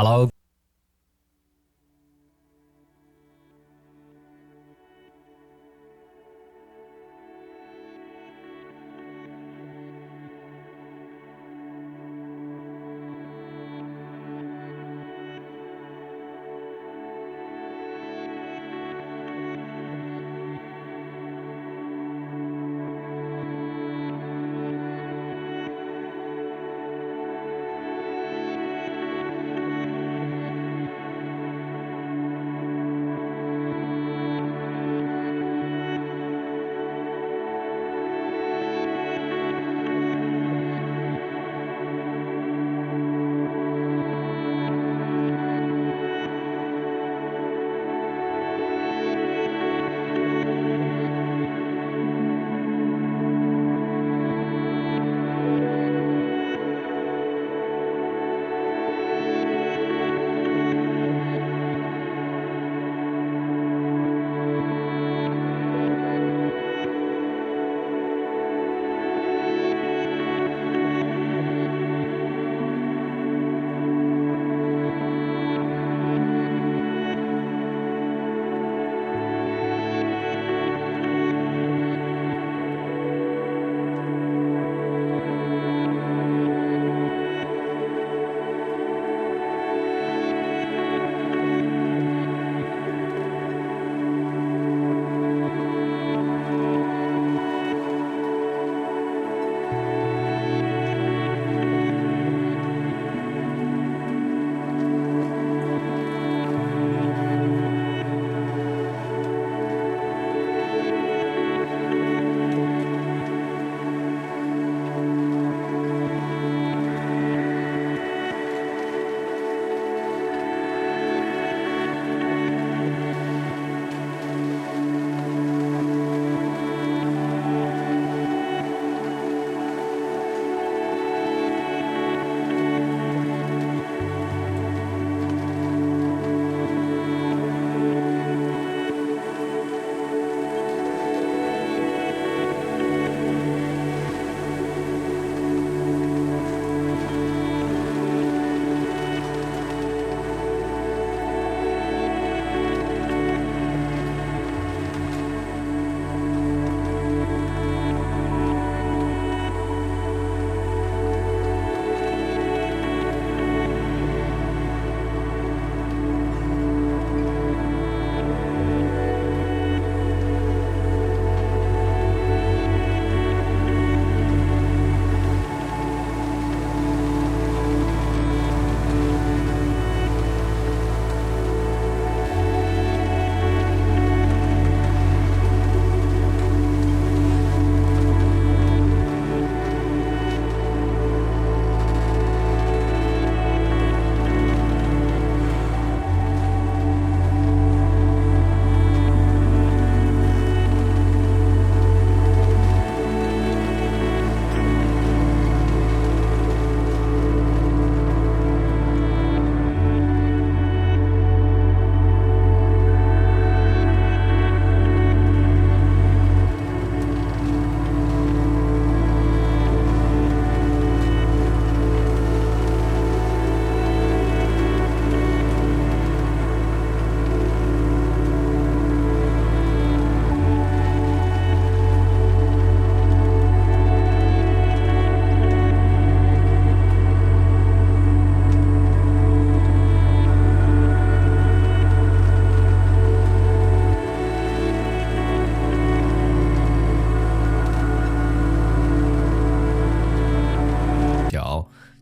Hello。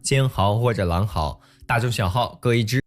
尖号或者狼号，大中小号各一支。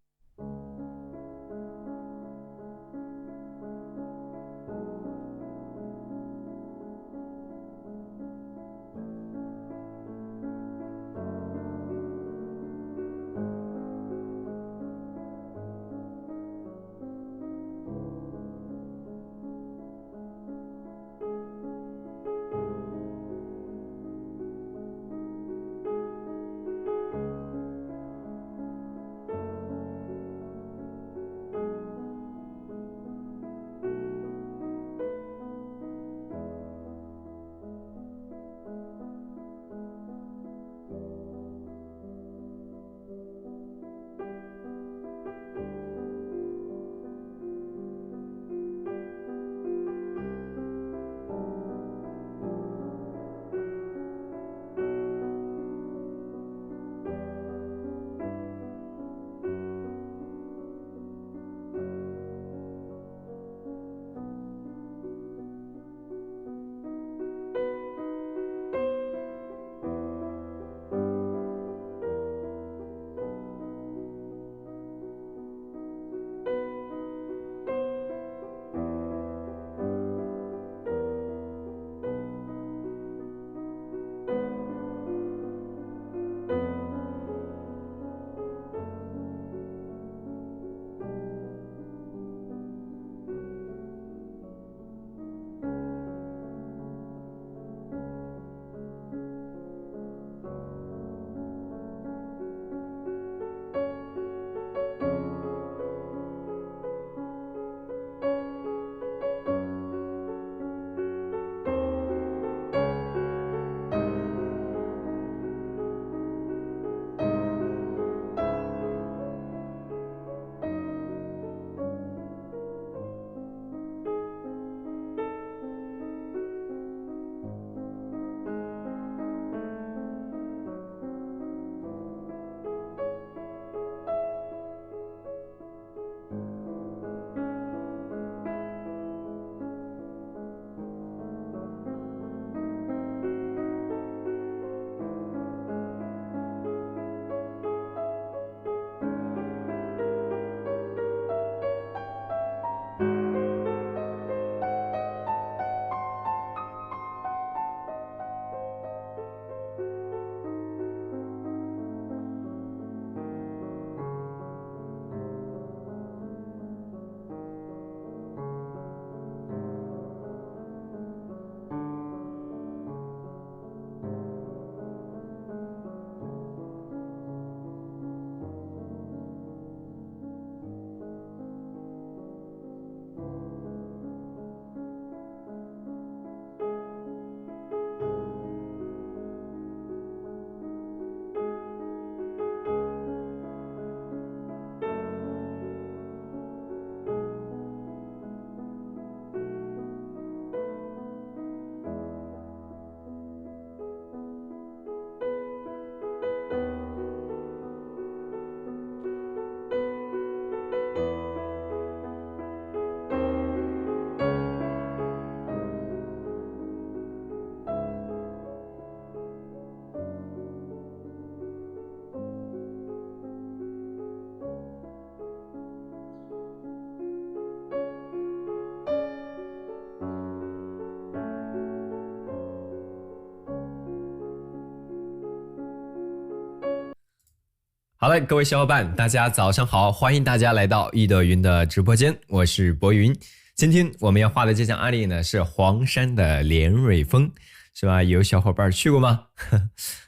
好了，各位小伙伴，大家早上好，欢迎大家来到易德云的直播间，我是博云。今天我们要画的这张案例呢，是黄山的连蕊峰，是吧？有小伙伴去过吗？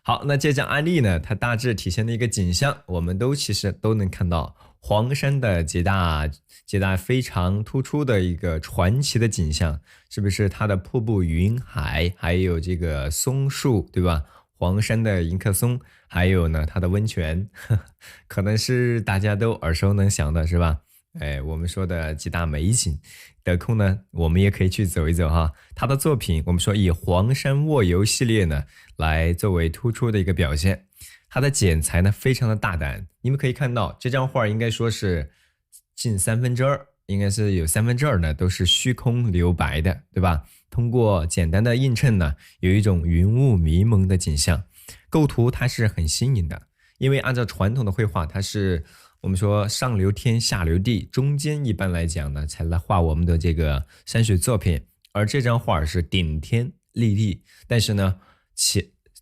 好，那这张案例呢，它大致体现的一个景象，我们其实都能看到黄山的几大非常突出的一个传奇的景象，是不是？它的瀑布、云海，还有这个松树，对吧？黄山的迎客松，还有呢它的温泉，可能是大家都耳熟能详的，是吧？我们说的几大美景，得空呢我们也可以去走一走哈。他的作品我们说以黄山卧游系列呢来作为突出的一个表现，他的剪裁呢非常的大胆，你们可以看到这张画应该说是近2/3，应该是有2/3呢都是虚空留白的，对吧？通过简单的映衬呢，有一种云雾迷蒙的景象。构图它是很新颖的，因为按照传统的绘画，它是我们说上留天下留地，中间一般来讲呢才来画我们的这个山水作品，而这张画是顶天立地，但是呢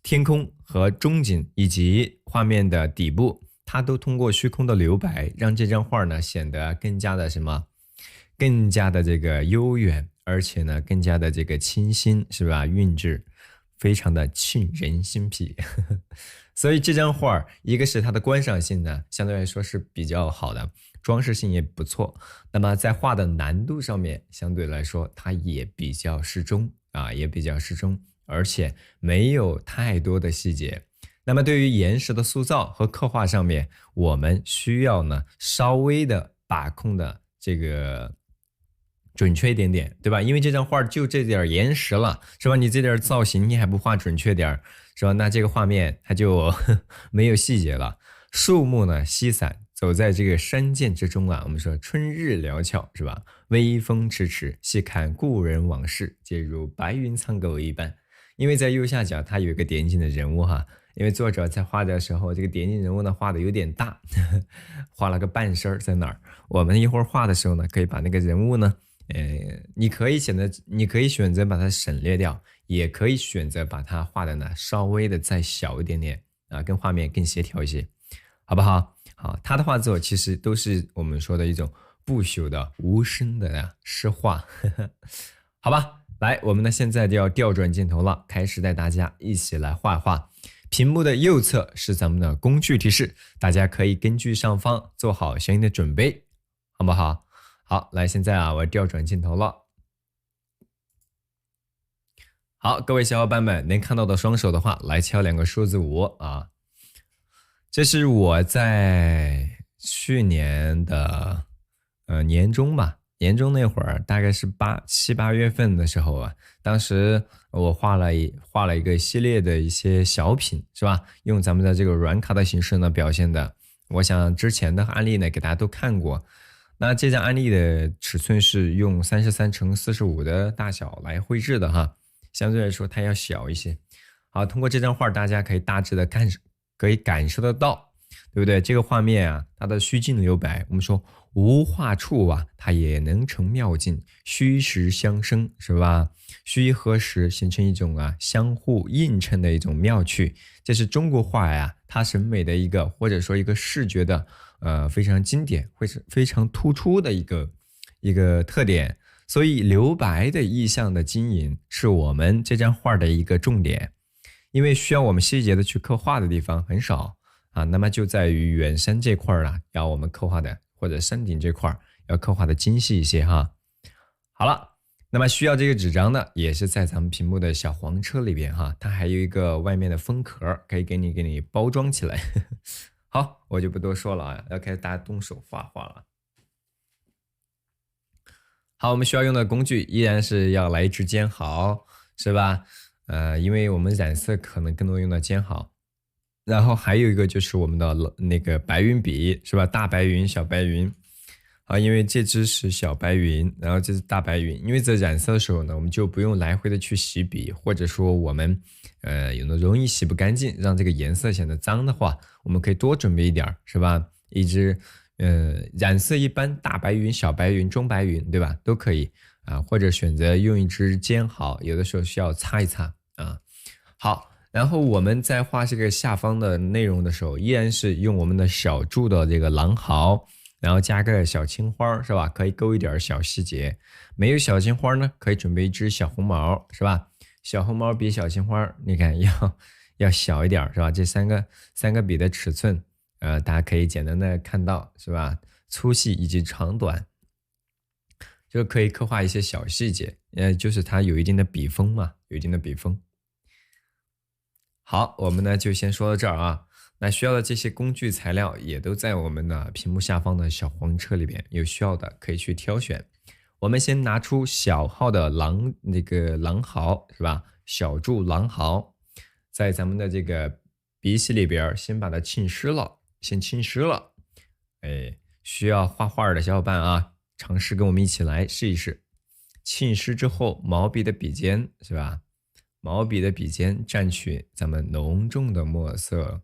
天空和中景以及画面的底部，它都通过虚空的留白，让这张画呢显得更加的更加的这个悠远，而且呢更加的这个清新，是吧？韵致非常的沁人心脾。所以这张画一个是它的观赏性呢相对来说是比较好的，装饰性也不错，那么在画的难度上面相对来说它也比较适中，而且没有太多的细节。那么对于岩石的塑造和刻画上面，我们需要呢稍微的把控的这个准确一点点，对吧？因为这张画就这点岩石了，是吧？你这点造型你还不画准确点，是吧？那这个画面它就没有细节了。树木呢稀散，走在这个山涧之中啊，我们说春日潦峭，是吧？微风迟迟，细看故人往事，皆如白云苍狗一般。因为在右下角它有一个点景的人物哈，因为作者在画的时候，这个点景人物呢画的有点大，画了个半身在哪儿？我们一会儿画的时候呢，可以把那个人物呢。你可以选择把它省略掉，也可以选择把它画的呢稍微的再小一点点啊，跟画面更协调一些，好不好？好，他的画作其实都是我们说的一种不朽的无声的诗画，好吧？来，我们呢现在就要调转镜头了，开始带大家一起来画画。屏幕的右侧是咱们的工具提示，大家可以根据上方做好相应的准备，好不好？好，来，现在啊，我调转镜头了。好，各位小伙伴们，能看到的双手的话，来敲2个数字5啊。这是我在去年的年中吧，年中那会儿，大概是7、8月份的时候啊，当时我画了一个系列的一些小品，是吧？用咱们的这个软卡的形式呢表现的。我想之前的案例呢，给大家都看过。那这张案例的尺寸是用33×45的大小来绘制的哈，相对来说它要小一些。好，通过这张画大家可以大致的感受得到，对不对？这个画面啊，它的虚境留白，我们说无画处啊，它也能成妙境，虚实相生，是吧？虚和实形成一种相互映衬的一种妙趣，这是中国画呀它审美的一个或者说一个视觉的非常经典，会是非常突出的一个特点。所以留白的意象的经营是我们这张画的一个重点，因为需要我们细节的去刻画的地方很少啊，那么就在于远山这块了，要我们刻画的，或者山顶这块要刻画的精细一些哈。好了，那么需要这个纸张的也是在咱们屏幕的小黄车里边哈，它还有一个外面的封壳，可以给你包装起来。好，我就不多说了啊，要开始大家动手画画了。好，我们需要用的工具依然是要来一支尖毫，是吧？因为我们染色可能更多用到尖毫，然后还有一个就是我们的那个白云笔，是吧？大白云、小白云。啊，因为这支是小白云，然后这是大白云。因为在染色的时候呢，我们就不用来回的去洗笔，或者说我们有的容易洗不干净，让这个颜色显得脏的话，我们可以多准备一点，是吧？一支染色一般大白云、小白云、中白云，对吧？都可以啊，或者选择用一支尖毫，有的时候需要擦一擦啊。好，然后我们在画这个下方的内容的时候，依然是用我们的小柱的这个狼毫，然后加个小青花，是吧？可以勾一点小细节。没有小青花呢，可以准备一只小红毛，是吧？小红毛比小青花，你看要小一点，是吧？这三个笔的尺寸，大家可以简单的看到，是吧？粗细以及长短，就可以刻画一些小细节，就是它有一定的笔锋嘛，有一定的笔锋。好，我们呢就先说到这儿啊。那需要的这些工具材料也都在我们的屏幕下方的小黄车里边，有需要的可以去挑选。我们先拿出小号的狼毫，是吧？小柱狼毫，在咱们的这个笔洗里边先把它浸湿了，先浸湿了。哎，需要画画的小伙伴啊，尝试跟我们一起来试一试。浸湿之后，毛笔的笔尖，是吧？毛笔的笔尖蘸取咱们浓重的墨色，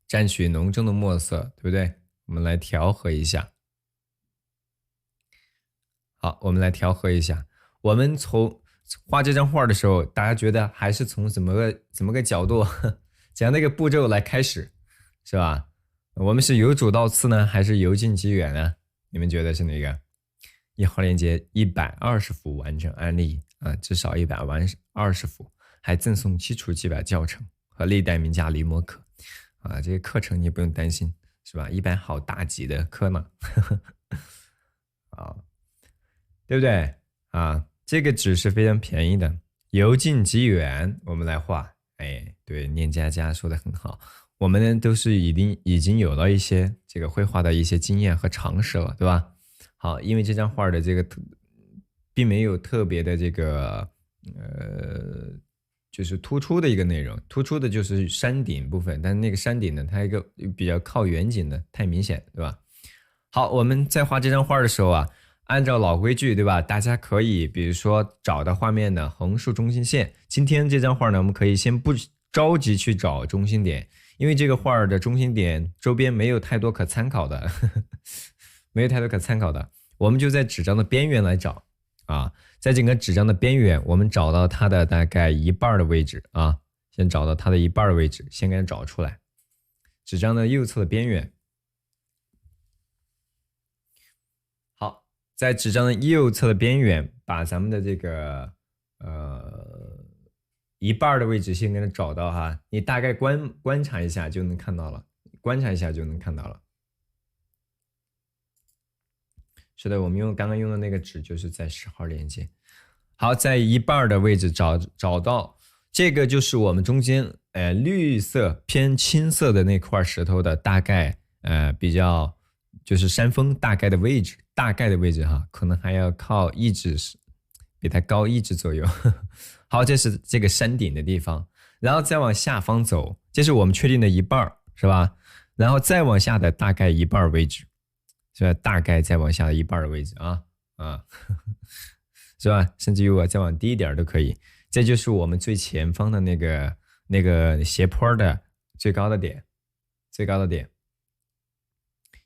蘸取浓重的墨色，对不对？我们来调和一下。好，我们来调和一下。我们从画这张画的时候，大家觉得还是从怎么个角度、怎样的一个步骤来开始，是吧？我们是由主到次呢，还是由近及远呢？你们觉得是哪个？1号链接120幅完整案例啊，至少120幅，还赠送基础基本教程和历代名家临摹课啊。这个课程你不用担心，是吧？一般好大几的课呢，啊，对不对啊？这个纸是非常便宜的，由近及远，我们来画。哎，对，念佳佳说的很好，我们呢都是已经有了一些这个绘画的一些经验和常识了，对吧？好，因为这张画的这个并没有特别的这个就是突出的一个内容，突出的就是山顶部分，但是那个山顶呢，它一个比较靠远景的，太明显，对吧？好，我们在画这张画的时候啊，按照老规矩，对吧？大家可以比如说找到画面的横竖中心线。今天这张画呢，我们可以先不着急去找中心点，因为这个画的中心点周边没有太多可参考的，没有太多可参考的，我们就在纸张的边缘来找啊，在整个纸张的边缘，我们找到它的大概一半的位置啊，先找到它的一半的位置，先给它找出来，纸张的右侧的边缘。好，在纸张的右侧的边缘，把咱们的这个一半的位置先给它找到哈，你大概观察一下就能看到了，观察一下就能看到了。是的，我们刚刚用的那个纸就是在10号链接。好，在一半的位置找到，这个就是我们中间绿色偏青色的那块石头的大概比较就是山峰大概的位置哈，可能还要靠1指比它高1指左右。好，这是这个山顶的地方，然后再往下方走，这是我们确定的一半，是吧？然后再往下的大概一半位置，是吧？大概再往下的一半的位置啊，是吧？甚至于我再往低一点都可以。这就是我们最前方的那个斜坡的最高的点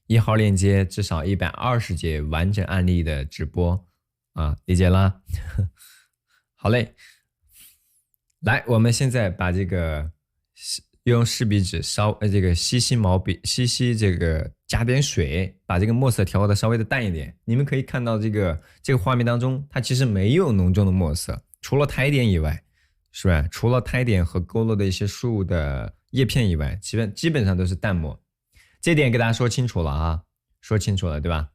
，1号链接至少120节完整案例的直播啊，理解了？好嘞，来，我们现在把这个用湿笔纸这个吸这个加点水，把这个墨色调和的稍微的淡一点。你们可以看到这个画面当中，它其实没有浓重的墨色，除了苔点以外，是吧？除了苔点和勾勒的一些树的叶片以外，基本上都是淡墨。这点给大家说清楚了啊，说清楚了，对吧？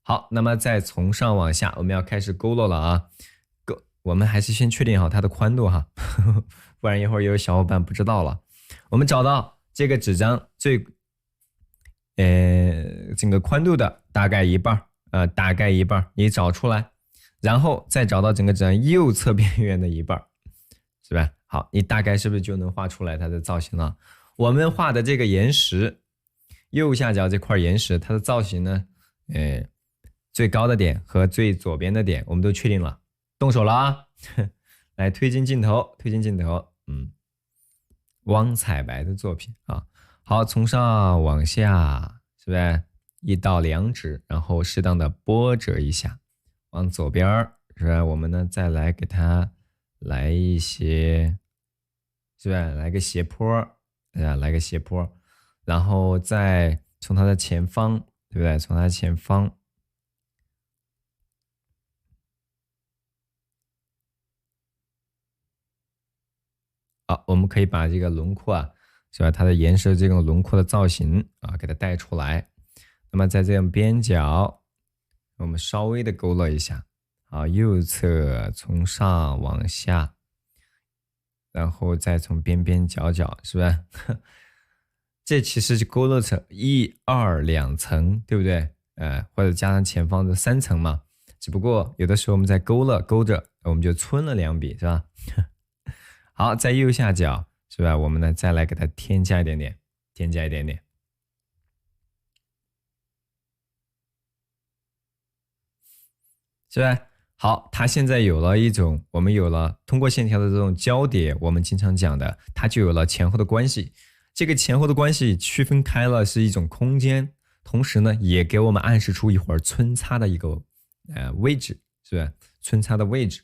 好，那么再从上往下，我们要开始勾勒了啊。我们还是先确定好它的宽度哈，不然一会儿有小伙伴不知道了。我们找到这个纸张整个宽度的大概一半，你找出来，然后再找到整个纸张右侧边缘的一半，是吧？好，你大概是不是就能画出来它的造型了？我们画的这个岩石，右下角这块岩石，它的造型呢，最高的点和最左边的点我们都确定了。动手了啊！来推进镜头，汪彩白的作品啊。好，从上往下，是不是1到2指，然后适当的波折一下，往左边，是吧？我们呢再来给它来一些，是吧？来个斜坡，来个斜坡，然后再从它的前方，对不对？从它的前方，好，我们可以把这个轮廓啊，是吧？它的岩石这种轮廓的造型啊，给它带出来。那么在这样边角，我们稍微的勾勒一下，好，右侧从上往下，然后再从边边角角，是吧？这其实就勾勒成1、2、2层，对不对？或者加上前方的3层嘛。只不过有的时候我们在勾着，我们就皴了2笔，是吧？好，在右下角，是吧？我们呢再来给它添加一点点，是吧？好，它现在有了一种，我们有了通过线条的这种交叠，我们经常讲的，它就有了前后的关系。这个前后的关系区分开了是一种空间，同时呢，也给我们暗示出一会儿皴擦的一个位置，是吧？皴擦的位置，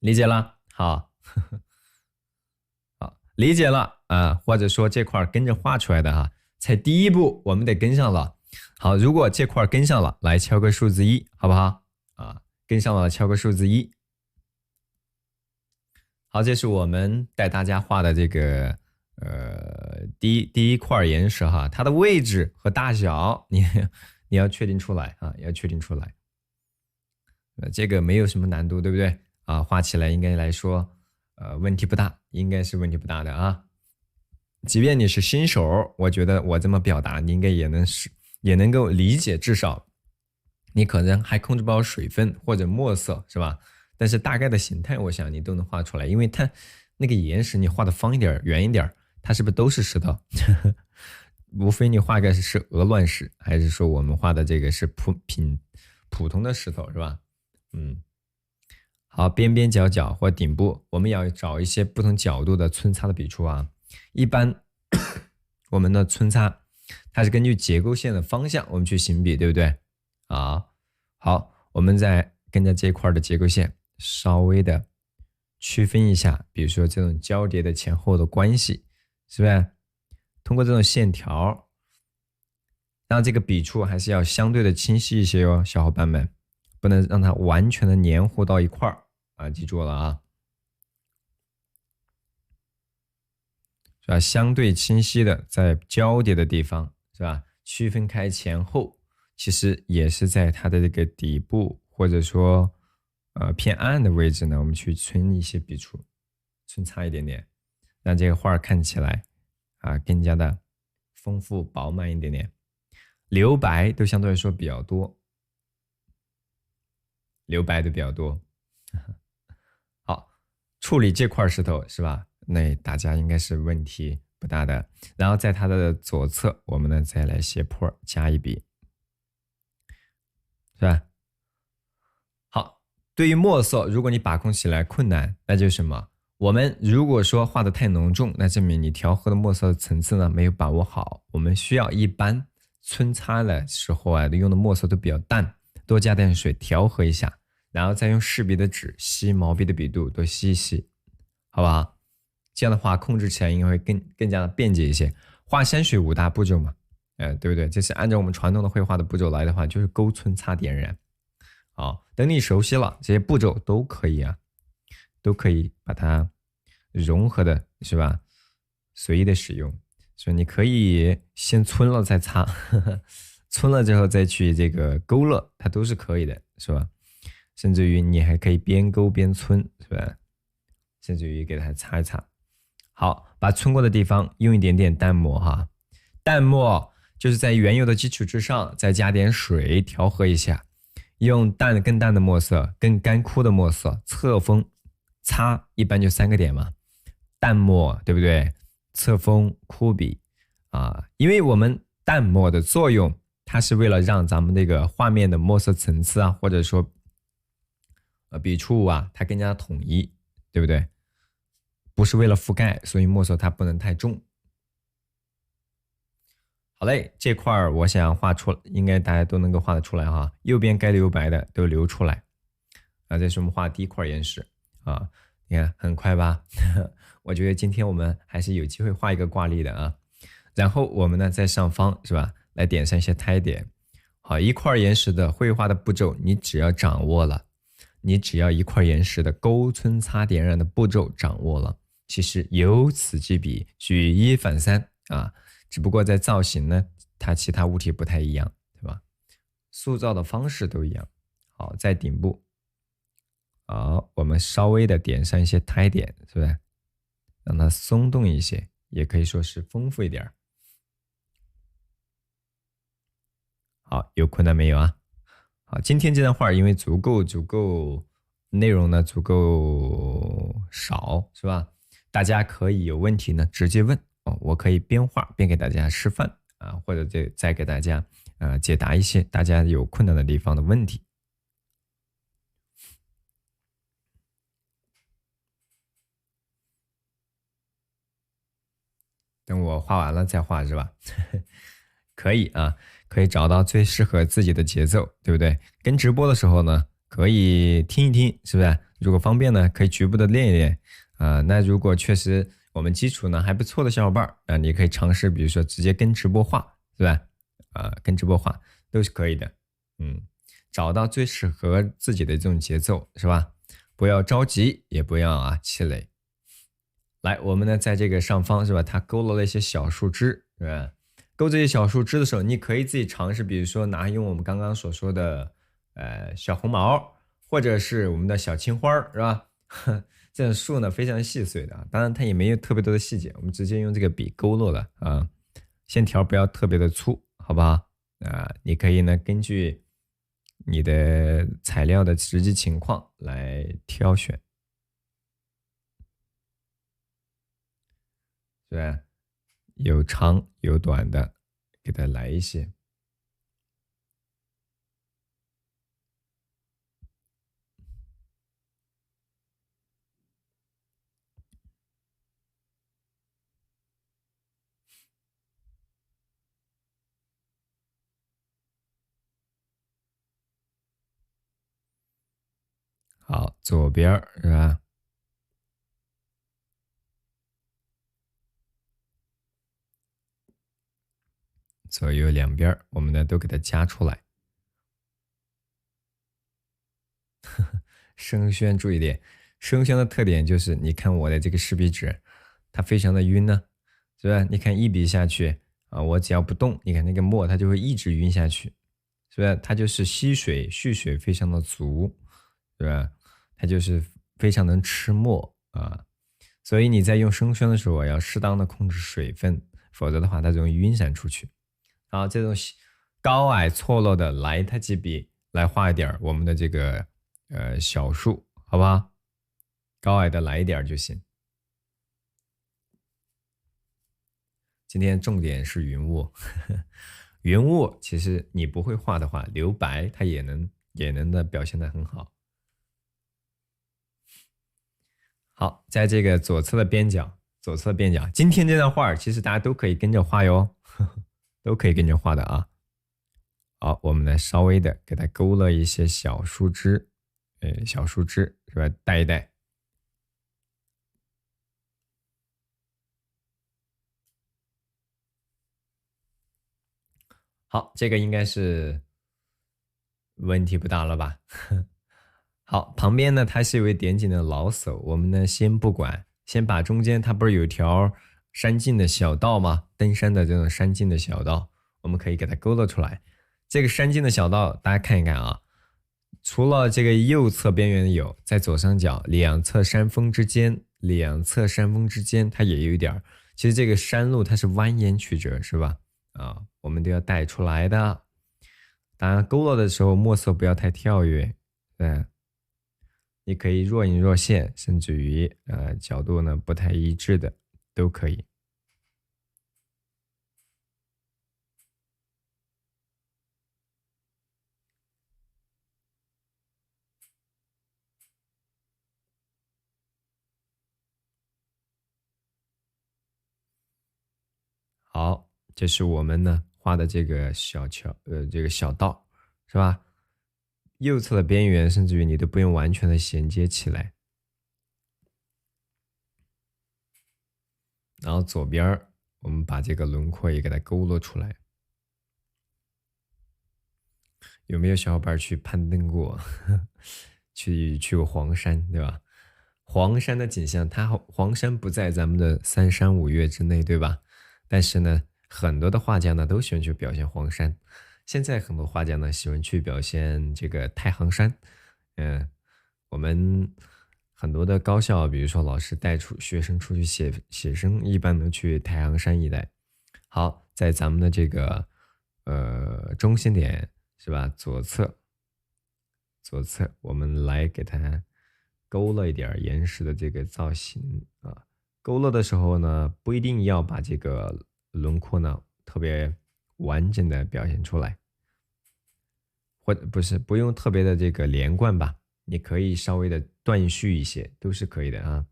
理解了？好，好，理解了啊，或者说这块跟着画出来的哈，才第一步我们得跟上了。好，如果这块跟上了，来敲个数字1，好不好？啊，跟上了敲个数字1。好，这是我们带大家画的这个第一块岩石哈，它的位置和大小你要确定出来啊，要确定出来。这个没有什么难度，对不对啊？画起来应该来说问题不大，应该是问题不大的啊。即便你是新手，我觉得我这么表达，你应该也能够理解，至少你可能还控制不了水分或者墨色，是吧？但是大概的形态，我想你都能画出来，因为它那个岩石你画的方一点、圆一点，它是不是都是石头？无非你画个是鹅卵石，还是说我们画的这个是普通的石头，是吧？好，边边角角或顶部，我们要找一些不同角度的皴擦的笔触啊。一般我们的皴擦，它是根据结构线的方向，我们去行笔，对不对？好，我们再跟着这块的结构线稍微的区分一下，比如说这种交叠的前后的关系，是不是？通过这种线条，让这个笔触还是要相对的清晰一些哟，小伙伴们，不能让它完全的黏糊到一块儿啊，记住了啊，是吧？相对清晰的在交叠的地方，是吧？区分开前后，其实也是在它的这个底部或者说偏暗的位置呢，我们去皴一些笔触，皴擦一点点，让这个画看起来啊更加的丰富饱满一点点，留白都相对来说比较多，好，处理这块石头是吧？那大家应该是问题不大的。然后在它的左侧，我们呢再来斜坡加一笔，是吧？好，对于墨色，如果你把控起来困难，那就是什么？我们如果说画的太浓重，那证明你调和的墨色层次呢没有把握好。我们需要一般皴擦的时候啊，用的墨色都比较淡，多加点水调和一下，然后再用试笔的纸吸毛笔的笔度，多吸一吸，好不好？这样的话控制起来应该会更加的便捷一些。画山水5大步骤嘛，对不对？这是按照我们传统的绘画的步骤来的话，就是勾、皴、擦、点、染。好，等你熟悉了，这些步骤都可以啊，都可以把它融合的，是吧？随意的使用，所以你可以先皴了再擦，皴了之后再去这个勾勒，它都是可以的，是吧？甚至于你还可以边勾边皴，是吧？甚至于给它擦一擦。好，把皴过的地方用一点点淡墨哈，淡墨就是在原有的基础之上再加点水调和一下，用更淡的墨色、更干枯的墨色侧锋擦，一般就3个点嘛，淡墨对不对？侧锋枯笔啊，因为我们淡墨的作用，它是为了让咱们这个画面的墨色层次啊，或者说笔触啊，它更加统一，对不对？不是为了覆盖，所以墨色它不能太重。好嘞，这块我想画出，应该大家都能够画得出来哈。右边该留白的都留出来啊，这是我们画第一块岩石啊，你看很快吧？我觉得今天我们还是有机会画一个挂历的啊。然后我们呢在上方是吧，来点上一些胎点。好，一块岩石的绘画的步骤，你只要掌握了，你只要一块岩石的勾皴擦点染的步骤掌握了，其实由此即彼，举一反三啊。只不过在造型呢，它其他物体不太一样，对吧？塑造的方式都一样。好，在顶部，好，我们稍微的点上一些胎点，是不是？让它松动一些，也可以说是丰富一点。好，有困难没有啊？好，今天这张画因为足够内容呢足够少，是吧？大家可以有问题呢直接问哦，我可以边画边给大家示范啊，或者再给大家解答一些大家有困难的地方的问题。等我画完了再画是吧？可以啊，可以找到最适合自己的节奏，对不对？跟直播的时候呢，可以听一听，是不是？如果方便呢，可以局部的练一练那如果确实我们基础呢还不错的小伙伴你可以尝试，比如说直接跟直播画，是吧？跟直播画都是可以的。找到最适合自己的这种节奏，是吧？不要着急，也不要气馁。来，我们呢在这个上方是吧？它勾勒了一些小树枝，是吧？勾这些小树枝的时候，你可以自己尝试，比如说用我们刚刚所说的小红毛，或者是我们的小青花，是吧？这种树呢非常细碎的，当然它也没有特别多的细节，我们直接用这个笔勾勒了啊，线条不要特别的粗，好不好？你可以呢根据你的材料的实际情况来挑选。对，有长有短的，给它来一些。好，左边是吧？左右两边我们呢都给它加出来。生宣注意点，生宣的特点就是，你看我的这个试笔纸，它非常的晕呢，是吧？你看一笔下去我只要不动，你看那个墨它就会一直晕下去，是吧？它就是吸水蓄水非常的足，是吧？它就是非常能吃墨所以你在用生宣的时候要适当的控制水分，否则的话它容易晕散出去。好，这种高矮错落的来它几笔来画一点我们的这个小树，好不好？高矮的来一点就行。今天重点是云雾，云雾其实你不会画的话，留白它也能的表现的很好。好，在这个左侧的边角，今天这张画其实大家都可以跟着画哟，都可以跟着画的啊。好，我们来稍微的给它勾勒一些小树枝，小树枝是吧？带一带。好，这个应该是问题不大了吧？好，旁边呢它是一位点景的老叟，我们呢先不管，先把中间它不是有条山径的小道吗？登山的这种山径的小道，我们可以给它勾勒出来。这个山径的小道，大家看一看啊，除了这个右侧边缘有，在左上角两侧山峰之间，它也有一点其实这个山路它是蜿蜒曲折，是吧？我们都要带出来的。当然，勾勒的时候墨色不要太跳跃，对，你可以若隐若现，甚至于角度呢不太一致的都可以。好，这是我们呢画的这个小桥，这个小道，是吧？右侧的边缘，甚至于你都不用完全的衔接起来，然后左边我们把这个轮廓也给它勾勒出来。有没有小伙伴去攀登过？去过黄山，对吧？黄山的景象，黄山不在咱们的三山五岳之内，对吧？但是呢，很多的画家呢都喜欢去表现黄山。现在很多画家呢喜欢去表现这个太行山。我们很多的高校，比如说老师带学生出去写生，一般都去太行山一带。好，在咱们的这个中心点是吧？左侧我们来给它勾勒一点岩石的这个造型啊。勾勒的时候呢，不一定要把这个轮廓呢特别完整的表现出来，或者不用特别的这个连贯吧，你可以稍微的断续一些，都是可以的啊。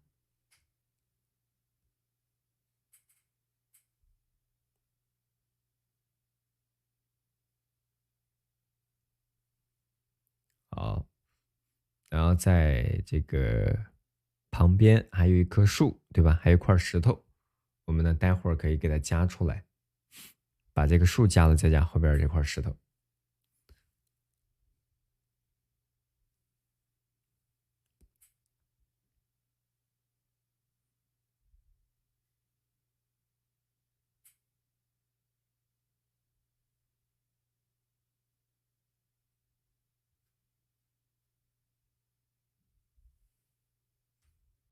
好，然后在这个旁边还有一棵树，对吧？还有一块石头，我们呢待会儿可以给它加出来，把这个树加了，再加后边这块石头。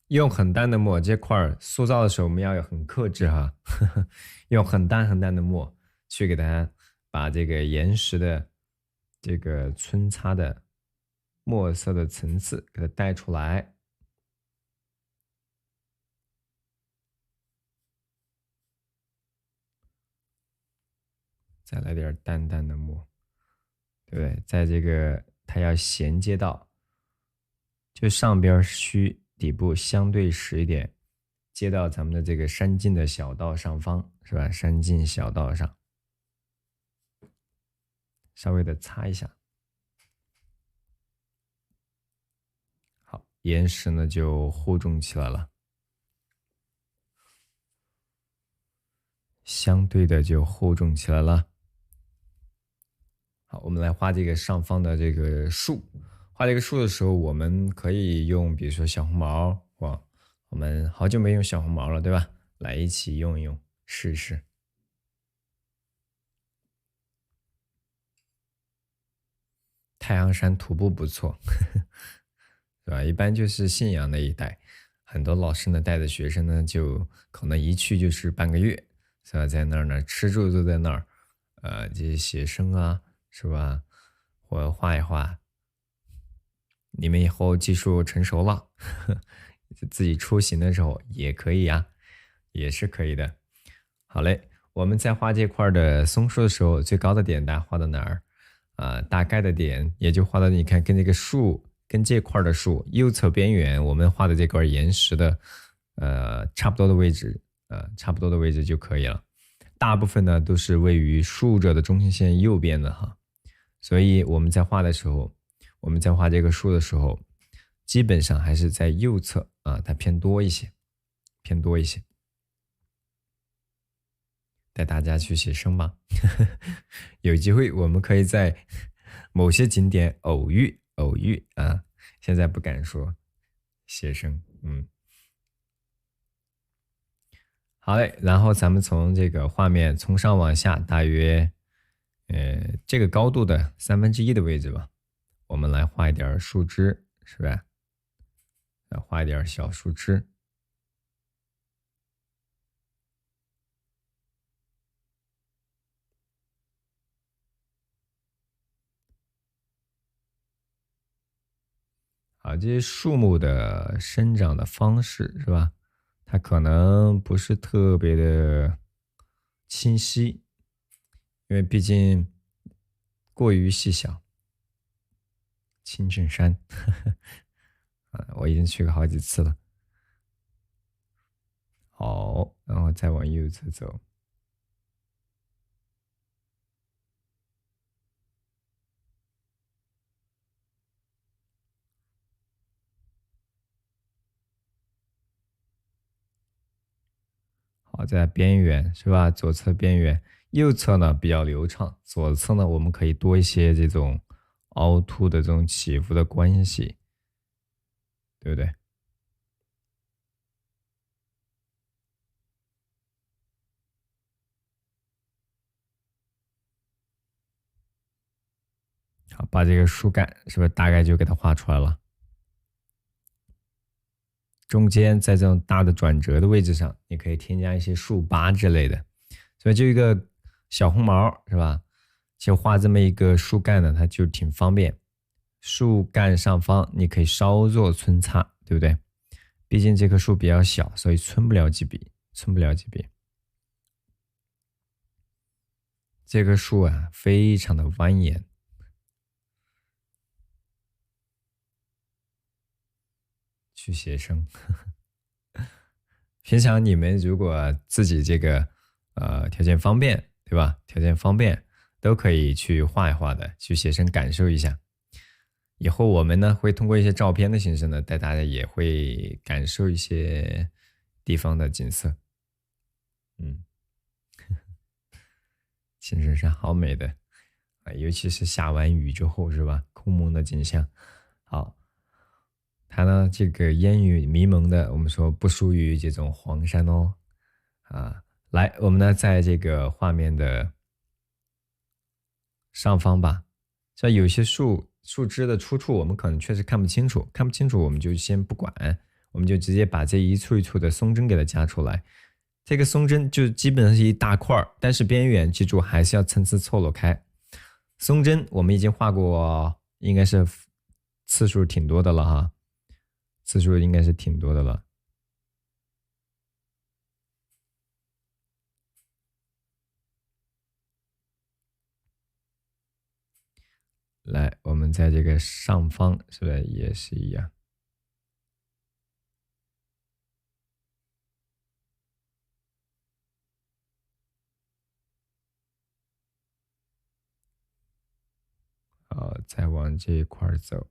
用很淡的墨，这块儿塑造的时候我们要有很克制哈，用很淡很淡的墨去给它把这个岩石的这个皴擦的墨色的层次给它带出来，再来点淡淡的墨，对不对？在这个它要衔接到，就上边虚，底部相对实一点，接到咱们的这个山径的小道上方，是吧？山径小道上，稍微的擦一下。好，岩石呢就厚重起来了，相对的就厚重起来了。好，我们来画这个上方的这个树。画这个树的时候，我们可以用，比如说小红毛，哇，我们好久没用小红毛了，对吧？来一起用一用，试试。太阳山徒步不错，对吧？一般就是信阳那一带，很多老师呢带的学生呢，就可能一去就是半个月，是吧？在那儿呢，吃住都在那儿，这些写生啊，是吧？或者画一画，你们以后技术成熟了，自己出行的时候也可以呀，也是可以的。好嘞，我们在画这块的松树的时候，最高的点大家画到哪儿？大概的点也就画到你看跟这个树跟这块的树右侧边缘，我们画的这块岩石的差不多的位置，差不多的位置就可以了。大部分呢都是位于竖着的中心线右边的哈，所以我们在画的时候，我们在画这个树的时候，基本上还是在右侧啊，它偏多一些，偏多一些。带大家去写生吧，有机会我们可以在某些景点偶遇啊，现在不敢说写生，好嘞，然后咱们从这个画面从上往下，大约这个高度的1/3的位置吧，我们来画一点树枝，是吧？来画一点小树枝。啊，这些树木的生长的方式是吧？它可能不是特别的清晰，因为毕竟过于细小。青城山，我已经去过好几次了。好，然后再往右侧走。好好，在边缘是吧？左侧边缘，右侧呢比较流畅，左侧呢我们可以多一些这种凹凸的这种起伏的关系，对不对？好，把这个树干是不是大概就给它画出来了？中间在这种大的转折的位置上，你可以添加一些树疤之类的，所以就一个小红毛是吧？就画这么一个树干呢，它就挺方便。树干上方你可以稍作皴擦，对不对？毕竟这棵树比较小，所以皴不了几笔，皴不了几笔。这棵树啊，非常的蜿蜒。去写生。平常你们如果自己这个条件方便，对吧？条件方便都可以去画一画的，去写生感受一下。以后我们呢会通过一些照片的形式呢，带大家也会感受一些地方的景色。嗯，青城山好美的啊，尤其是下完雨之后，是吧？空蒙的景象，好。它呢，这个烟雨迷蒙的，我们说不属于这种黄山哦。啊，来，我们呢在这个画面的上方吧，像有些树枝的出处，我们可能确实看不清楚，看不清楚我们就先不管，我们就直接把这一簇一簇的松针给它加出来。这个松针就基本上是一大块儿，但是边缘记住还是要参差错落开。松针我们已经画过，应该是次数挺多的了哈。次数应该是挺多的了。来，我们在这个上方是不是也是一样？好，再往这一块走。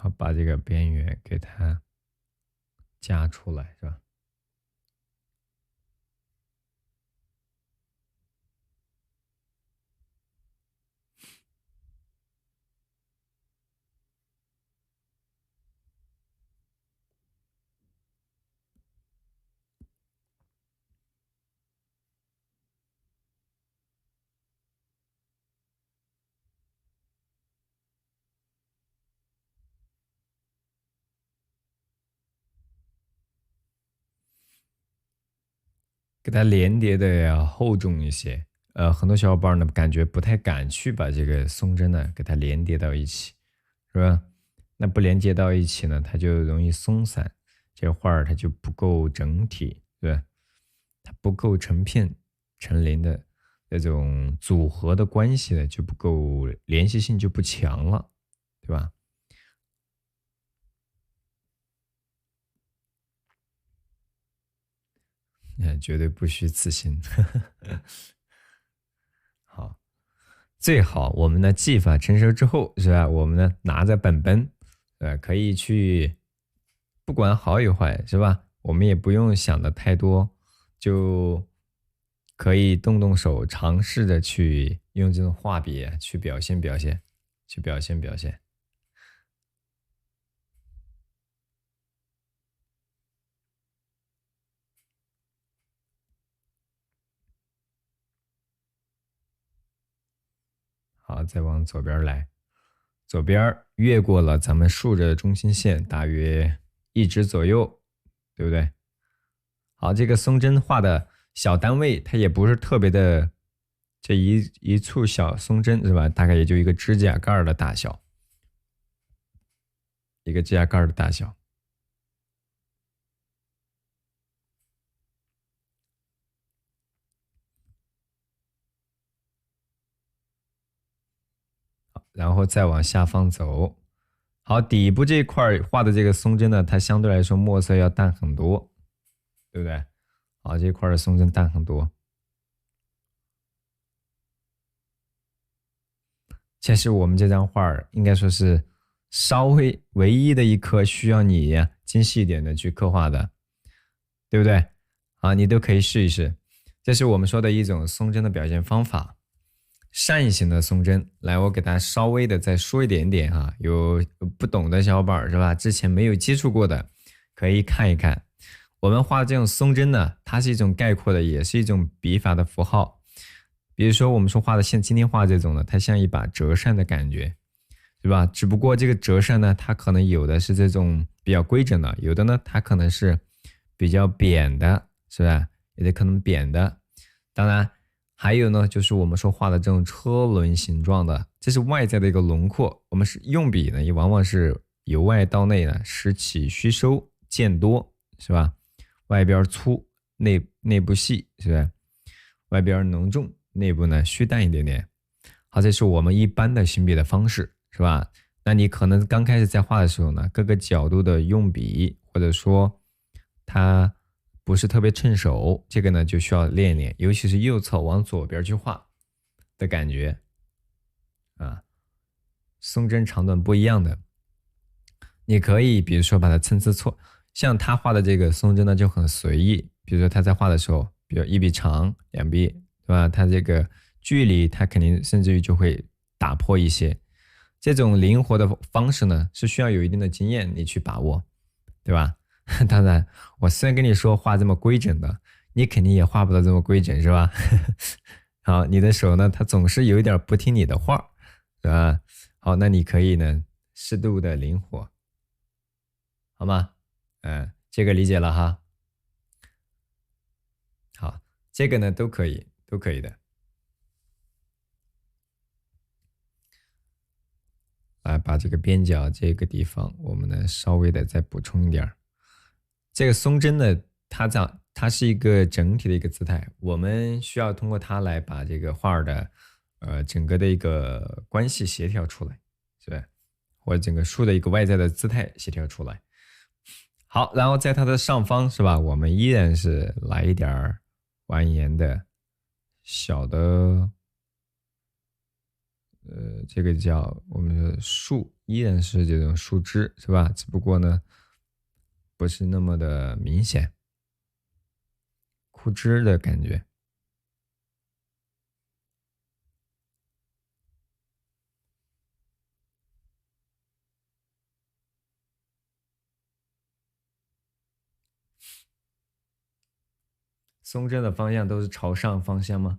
好，把这个边缘给它加出来，是吧？给它连叠的要厚重一些。很多小伙伴呢感觉不太敢去把这个松针呢给它连叠到一起，是吧？那不连接到一起呢，它就容易松散，这画儿它就不够整体，对吧？它不够成片成林的那种组合的关系呢，就不够联系性就不强了，对吧？绝对不虚此行。好，最好我们的技法成熟之后，是吧？我们呢拿着本本，可以去，不管好与坏，是吧？我们也不用想的太多，就可以动动手，尝试着去用这种画笔去表现表现，去表现表现。好，再往左边来，左边越过了咱们竖着的中心线，大约1指左右，对不对？好，这个松针画的小单位，它也不是特别的，这一簇小松针是吧？大概也就一个指甲盖的大小，一个指甲盖的大小。然后再往下方走。好，底部这一块画的这个松针呢，它相对来说墨色要淡很多。对不对？好，这块的松针淡很多。其实我们这张画应该说是稍微唯一的一颗需要你精细一点的去刻画的，对不对？啊，你都可以试一试。这是我们说的一种松针的表现方法，扇形的松针。来，我给大家稍微的再说一点点哈，有不懂的小伙伴是吧？之前没有接触过的，可以看一看。我们画的这种松针呢，它是一种概括的，也是一种笔法的符号。比如说我们说画的像今天画这种呢，它像一把折扇的感觉，对吧？只不过这个折扇呢，它可能有的是这种比较规整的，有的呢它可能是比较扁的，是吧？有的可能扁的。当然还有呢，就是我们说画的这种车轮形状的，这是外在的一个轮廓。我们是用笔呢，也往往是由外到内呢，时起虚收，渐多，是吧？外边粗，内部细，是吧？外边浓重，内部呢虚淡一点点。好，这是我们一般的行笔的方式，是吧？那你可能刚开始在画的时候呢，各个角度的用笔，或者说它不是特别趁手，这个呢就需要练一练，尤其是右侧往左边去画的感觉啊，松针长短不一样的，你可以比如说把它参差错，像他画的这个松针呢就很随意，比如说他在画的时候，比如一笔长，两笔，对吧？他这个距离他肯定甚至于就会打破一些。这种灵活的方式呢，是需要有一定的经验你去把握，对吧？当然，我虽然跟你说画这么规整的，你肯定也画不到这么规整，是吧？好，你的手呢，它总是有一点不听你的话，对吧？好，那你可以呢，适度的灵活，好吗？这个理解了哈。好，这个呢都可以，都可以的。来，把这个边角这个地方，我们呢稍微的再补充一点儿。这个松针呢，它是一个整体的一个姿态，我们需要通过它来把这个画儿的整个的一个关系协调出来，是吧？或者整个树的一个外在的姿态协调出来。好，然后在它的上方是吧？我们依然是来一点儿蜿蜒的小的，这个叫我们的树，依然是这种树枝是吧？只不过呢，不是那么的明显，枯枝的感觉。松针的方向都是朝上方向吗？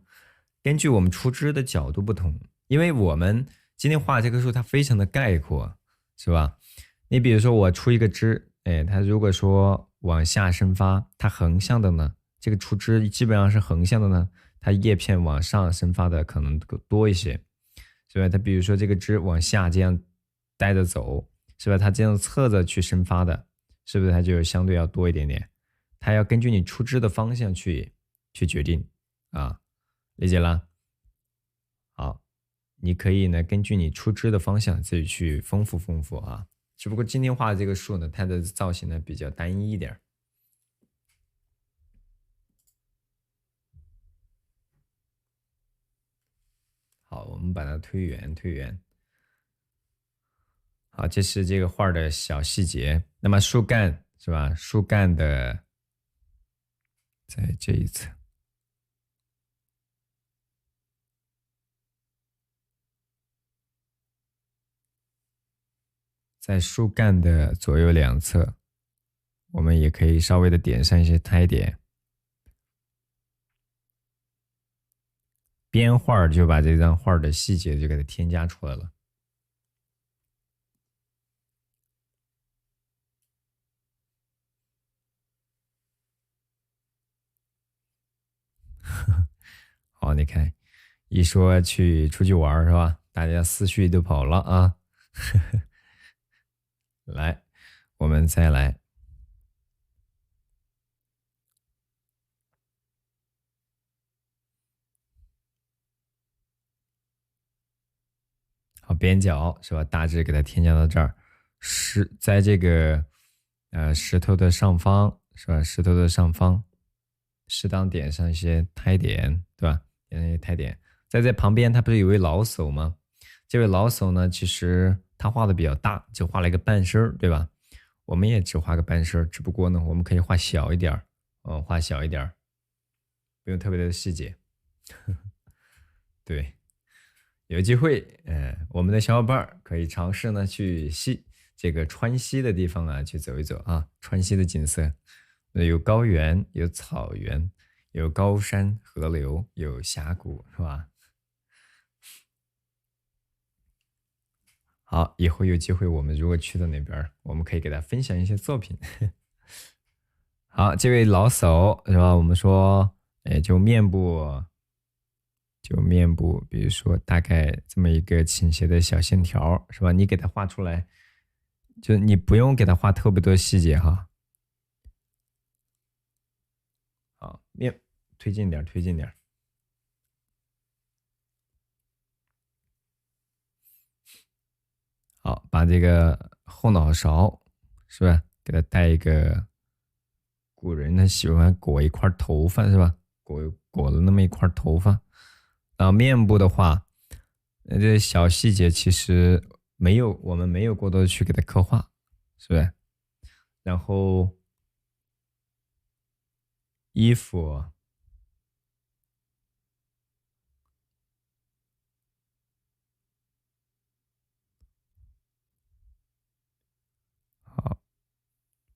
根据我们出枝的角度不同，因为我们今天画这棵树，它非常的概括，是吧？你比如说我出一个枝，哎，它如果说往下生发，它横向的呢，这个出枝基本上是横向的呢，它叶片往上生发的可能更多一些，是吧？它比如说这个枝往下这样带着走，是吧？它这样侧着去生发的，是不是它就相对要多一点点？它要根据你出枝的方向去决定啊，理解了？好，你可以呢根据你出枝的方向自己去丰富丰富啊。只不过今天画的这个树呢，它的造型呢比较单一一点。好，我们把它推圆推圆。好，这是这个画的小细节。那么树干是吧？树干的在这一侧。在树干的左右两侧，我们也可以稍微的点上一些胎点。边画就把这张画的细节就给它添加出来了。好，你看，一说出去玩是吧？大家思绪都跑了啊。来，我们再来。好，边角是吧？大致给它添加到这儿，在这个石头的上方是吧？石头的上方，适当点上一些胎点，对吧？点上一些胎点，在这旁边，它不是有位老叟吗？这位老叟呢，其实他画的比较大，就画了一个半身，对吧？我们也只画个半身，只不过呢，我们可以画小一点，画小一点，不用特别的细节。对，有机会，我们的小伙伴可以尝试呢去这个川西的地方啊，去走一走啊，川西的景色，有高原，有草原，有高山、河流，有峡谷，是吧？好，以后有机会我们如果去到那边，我们可以给他分享一些作品。好，这位老叟是吧？我们说，就面部，比如说大概这么一个倾斜的小线条，是吧？你给它画出来，就你不用给它画特别多细节哈。好，推进点，推进点。好，把这个后脑勺是吧？给它带一个古人他喜欢裹一块头发是吧？裹了那么一块头发。然后面部的话，这小细节其实我们没有过多的去给它刻画，是不是？然后衣服。好，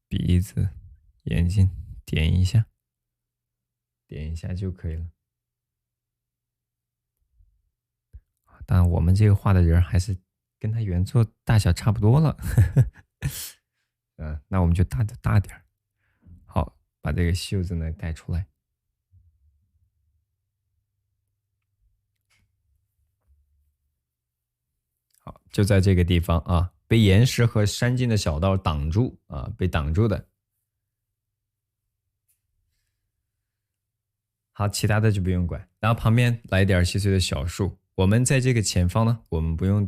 鼻子、眼睛点一下，点一下就可以了。但我们这个画的人还是跟他原作大小差不多了。那我们就大点。好，把这个袖子呢盖出来。好，就在这个地方啊，被岩石和山径的小道挡住啊，被挡住的。好，其他的就不用管。然后旁边来点细碎的小树。我们在这个前方呢，我们不用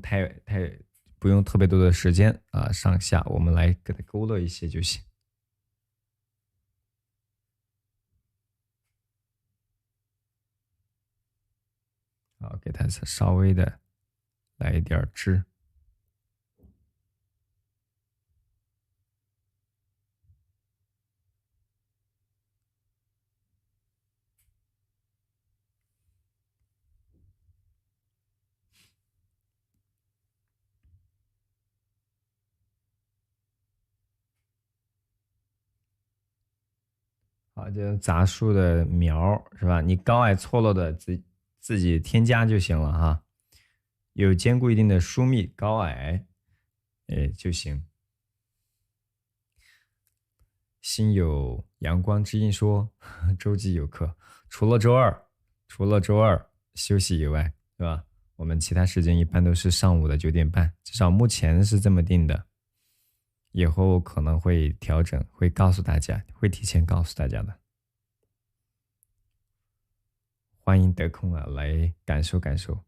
不用特别多的时间啊，上下我们来给它勾勒一些就行。好，给它稍微的来一点枝。好，这杂树的苗是吧？你高矮错落的自己添加就行了哈，有兼顾一定的疏密高矮，就行。心有阳光之音说，周记有课，除了周二休息以外，对吧？我们其他时间一般都是上午的9点半，至少目前是这么定的。以后可能会调整，会告诉大家，会提前告诉大家的。欢迎得空了来感受感受。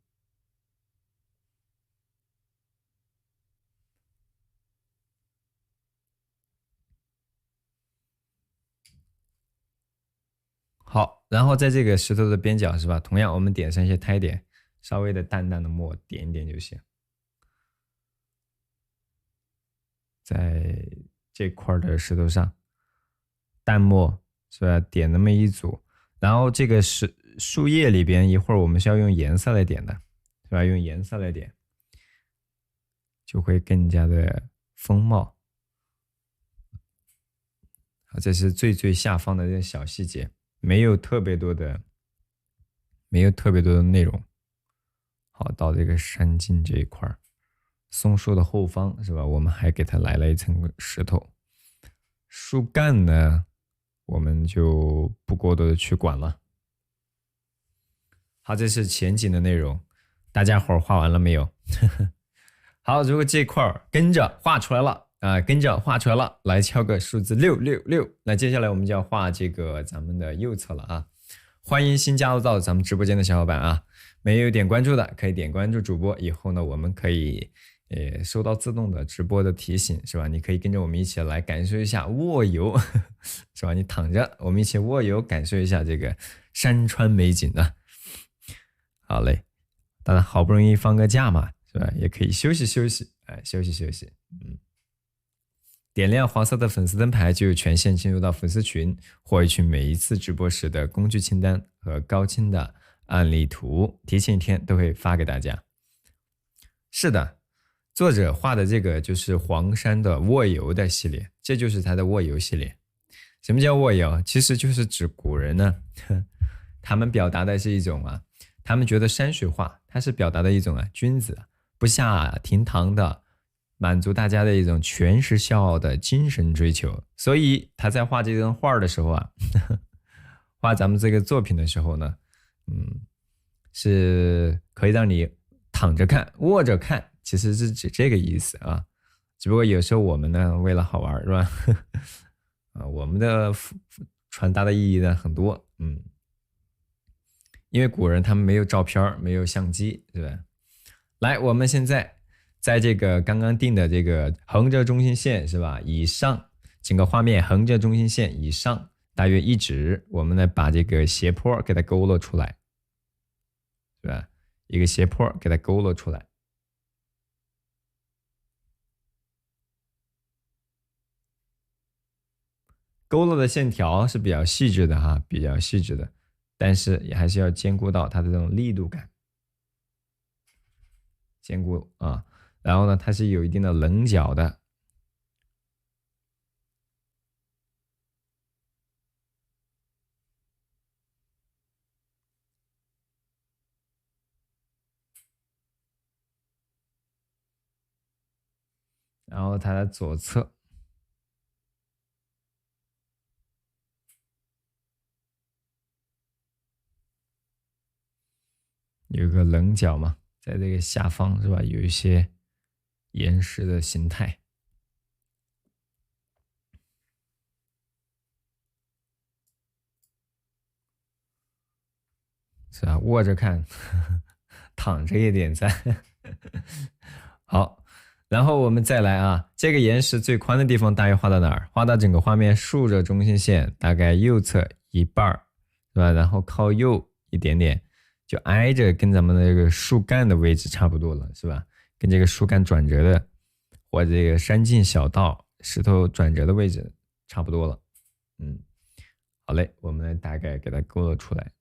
好，然后在这个石头的边角是吧？同样我们点上一些胎点，稍微的淡淡的墨点一点就行。在这块的石头上，淡墨是吧？点那么一组，然后这个树叶里边，一会儿我们是要用颜色来点的，是吧？用颜色来点，就会更加的丰茂。好，这是最下方的这个小细节，没有特别多的内容。好，到这个山径这一块松树的后方是吧？我们还给它来了一层石头。树干呢，我们就不过多的去管了。好，这是前景的内容，大家伙画完了没有？好，如果这块跟着画出来了跟着画出来了，来敲个数字666。那接下来我们就要画这个咱们的右侧了啊！欢迎新加入到咱们直播间的小伙伴啊！没有点关注的可以点关注主播，以后呢我们可以也收到自动的直播的提醒，是吧？你可以跟着我们一起来感受一下卧游，是吧？你躺着，我们一起卧游，感受一下这个山川美景呢。好嘞，当然好不容易放个假嘛，是吧？也可以休息休息，哎，休息休息。点亮黄色的粉丝灯牌，就有权限进入到粉丝群，获取每一次直播时的工具清单和高清的案例图，提前一天都会发给大家。是的，作者画的这个就是黄山的卧游的系列，这就是他的卧游系列。什么叫卧游？其实就是指古人呢，他们表达的是一种他们觉得山水画它是表达的一种君子不下厅堂的，满足大家的一种权势笑傲的精神追求。所以他在画这张画的时候画咱们这个作品的时候呢，是可以让你躺着看、卧着看，其实是指这个意思啊。只不过有时候我们呢，为了好玩，是吧？我们的传达的意义呢很多，因为古人他们没有照片，没有相机，对吧？来，我们现在在这个刚刚定的这个横着中心线是吧？以上整个画面横着中心线以上大约1指，我们呢把这个斜坡给它勾勒出来，是吧？一个斜坡给它勾勒出来。勾勒的线条是比较细致的比较细致的，但是也还是要兼顾到它的这种力度感，兼顾然后呢，它是有一定的棱角的。然后它的左侧有一个棱角嘛，在这个下方是吧？有一些岩石的形态，是吧？卧着看，躺着也点赞。好，然后我们再来这个岩石最宽的地方大约画到哪儿？画到整个画面竖着中心线，大概右侧一半，是吧？然后靠右一点点，就挨着跟咱们的这个树干的位置差不多了，是吧？跟这个树干转折的或者这个山径小道石头转折的位置差不多了。好嘞，我们来大概给它勾勒出来。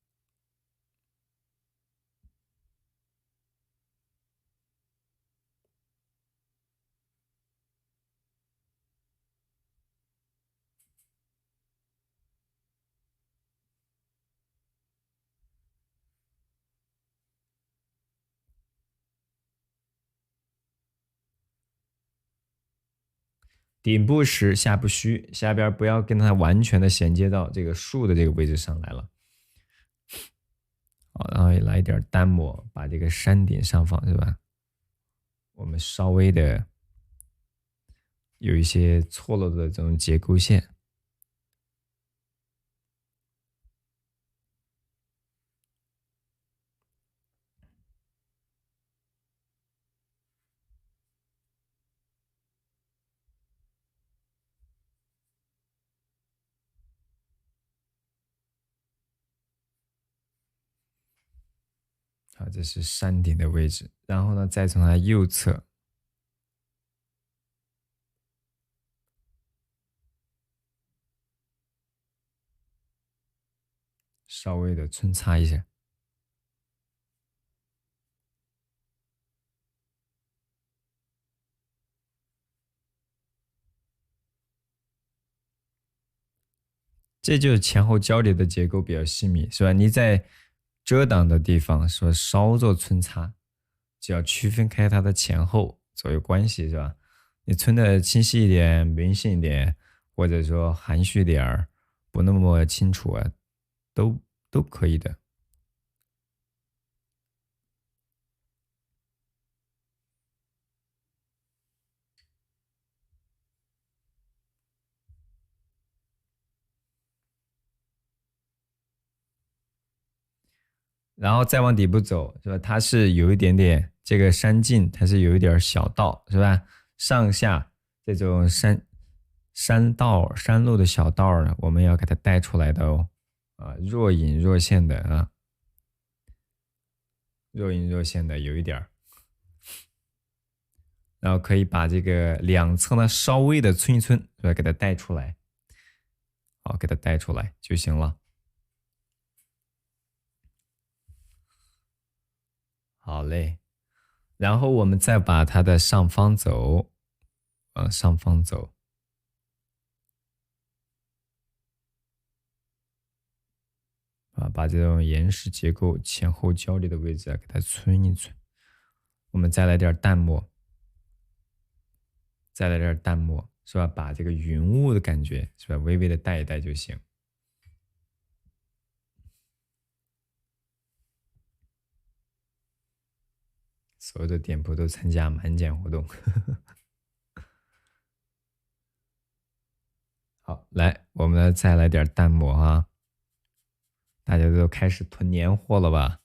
顶部实，下不虚，下边不要跟它完全的衔接到这个树的这个位置上来了。好，然后来一点淡墨，把这个山顶上方是吧？我们稍微的有一些错落的这种结构线。好，这是山顶的位置，然后呢，再从它右侧稍微的穿插一下。这就是前后交叠的结构比较细密，是吧？你在遮挡的地方说稍作穿插，就要区分开它的前后左右关系，是吧？你穿的清晰一点、明显一点，或者说含蓄点儿，不那么清楚都可以的。然后再往底部走，是吧？它是有一点点这个山径它是有一点小道，是吧？上下这种山路的小道呢，我们要给它带出来的哦，啊，若隐若现的啊，若隐若现的有一点儿，然后可以把这个两侧呢稍微的村一村，是吧？给它带出来，好，给它带出来就行了。好嘞，然后我们再把它的上方走，往上方走，啊，把这种岩石结构前后交叠的位置啊，给它村一村。我们再来点淡墨，再来点淡墨，是吧？把这个云雾的感觉，是吧？微微的带一带就行。所有的店铺都参加满减活动。好，来，我们再来点淡墨啊！大家都开始囤年货了吧？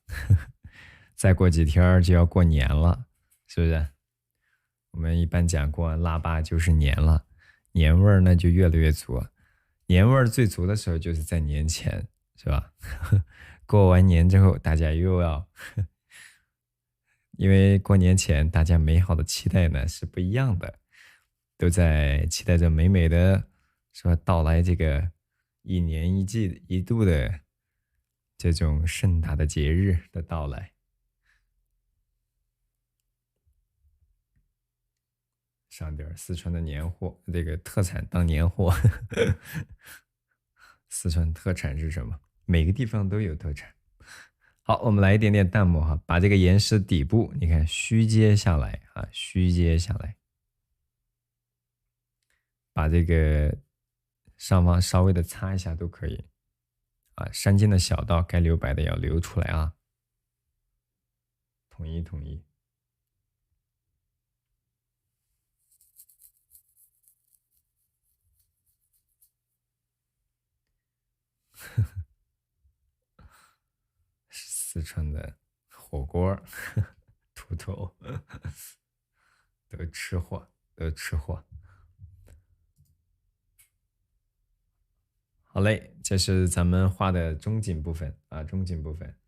再过几天就要过年了，是不是？我们一般讲过腊八就是年了，年味儿呢就越来越足。年味儿最足的时候就是在年前，是吧？过完年之后，大家又要，因为过年前大家美好的期待呢是不一样的，都在期待着美美的，是吧？到来这个一年一季一度的这种盛大的节日的到来。上点四川的年货，这个特产当年货。四川特产是什么？每个地方都有特产。好，我们来一点点淡墨哈，把这个岩石底部，你看虚接下来啊，虚接下来，把这个上方稍微的擦一下都可以啊。山间的小道该留白的要留出来啊，统一统一。四川的火锅、土豆都吃货，都吃货。好嘞，这是咱们画的中景部分啊，中景部分，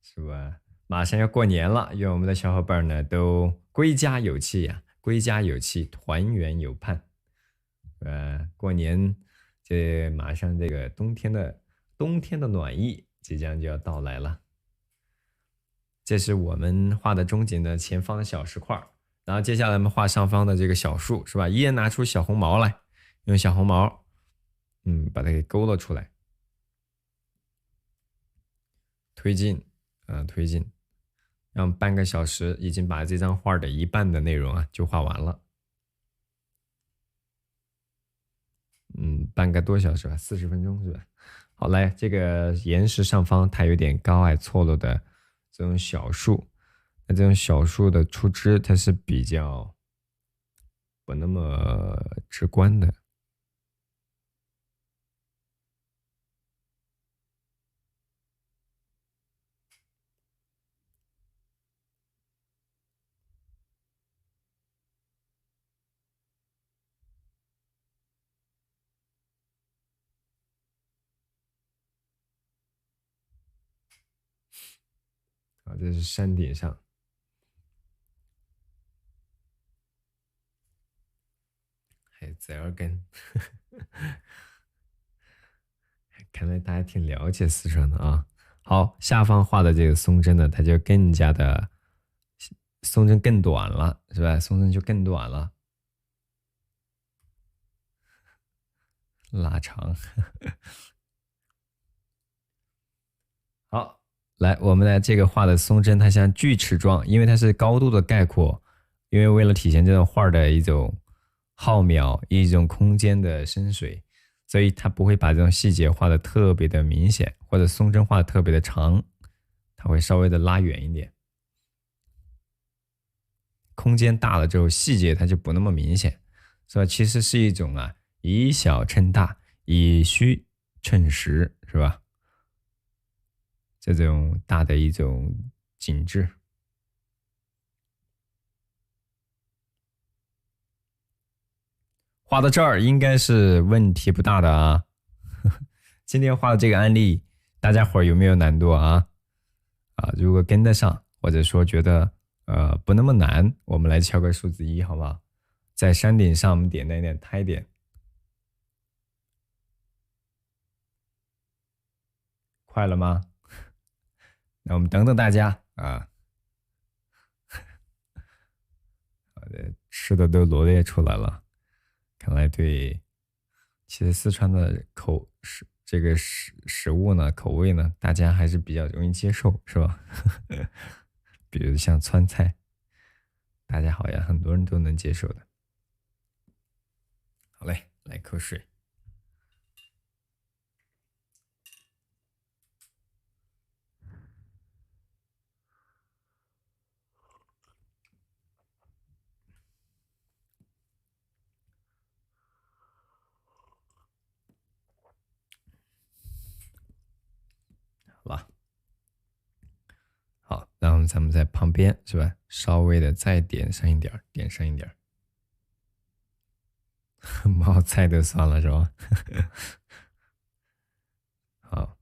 是吧？马上要过年了，愿我们的小伙伴呢都归家有期呀，归家有期，团圆有盼。过年这马上这个冬天的暖意即将就要到来了。这是我们画的中景的前方的小石块，然后接下来我们画上方的这个小树，是吧？一人拿出小红毛来，用小红毛，把它给勾勒出来，推进，推进，让半个小时已经把这张画的一半的内容啊就画完了。半个多小时吧，40分钟是吧？好来，这个岩石上方它有点高矮错落的这种小树，那这种小树的出枝它是比较不那么直观的。啊，这是山顶上，还有折耳根，看来大家挺了解四川的啊。好，下方画的这个松针呢，它就更加的松针更短了，是吧？松针就更短了，拉长。好，来，我们来这个画的松针，它像锯齿状，因为它是高度的概括，因为为了体现这种画的一种浩渺、一种空间的深邃，所以它不会把这种细节画的特别的明显，或者松针画的特别的长，它会稍微的拉远一点。空间大了之后，细节它就不那么明显，是吧？其实是一种啊，以小称大，以虚称实，是吧？这种大的一种景致。画到这儿应该是问题不大的啊。今天画的这个案例，大家伙儿有没有难度啊？如果跟得上，或者说觉得不那么难，我们来敲个数字1，好不好？在山顶上我们点那点胎点，快了吗？那我们等等大家啊。好的，吃的都罗列出来了，看来对，其实四川的这个食物呢，口味呢，大家还是比较容易接受，是吧？比如像川菜，大家好像很多人都能接受的。好嘞，来口水。好吧，好，然后咱们在旁边是吧，稍微的再点上一点，点上一点。冒菜都算了是吧？好，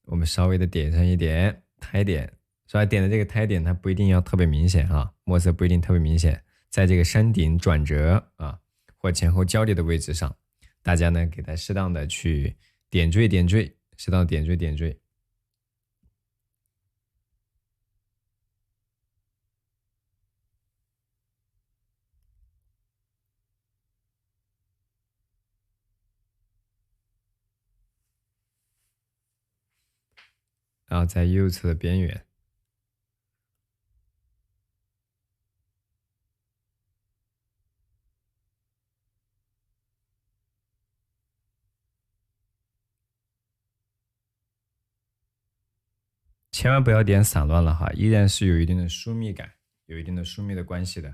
我们稍微的点上一点胎点，是吧？点的这个胎点它不一定要特别明显哈，墨色不一定特别明显，在这个山顶转折啊或前后交叠的位置上，大家呢给它适当的去点缀点缀，适当点缀点缀。然后在右侧的边缘，千万不要点散乱了哈，依然是有一定的疏密感，有一定的疏密的关系的。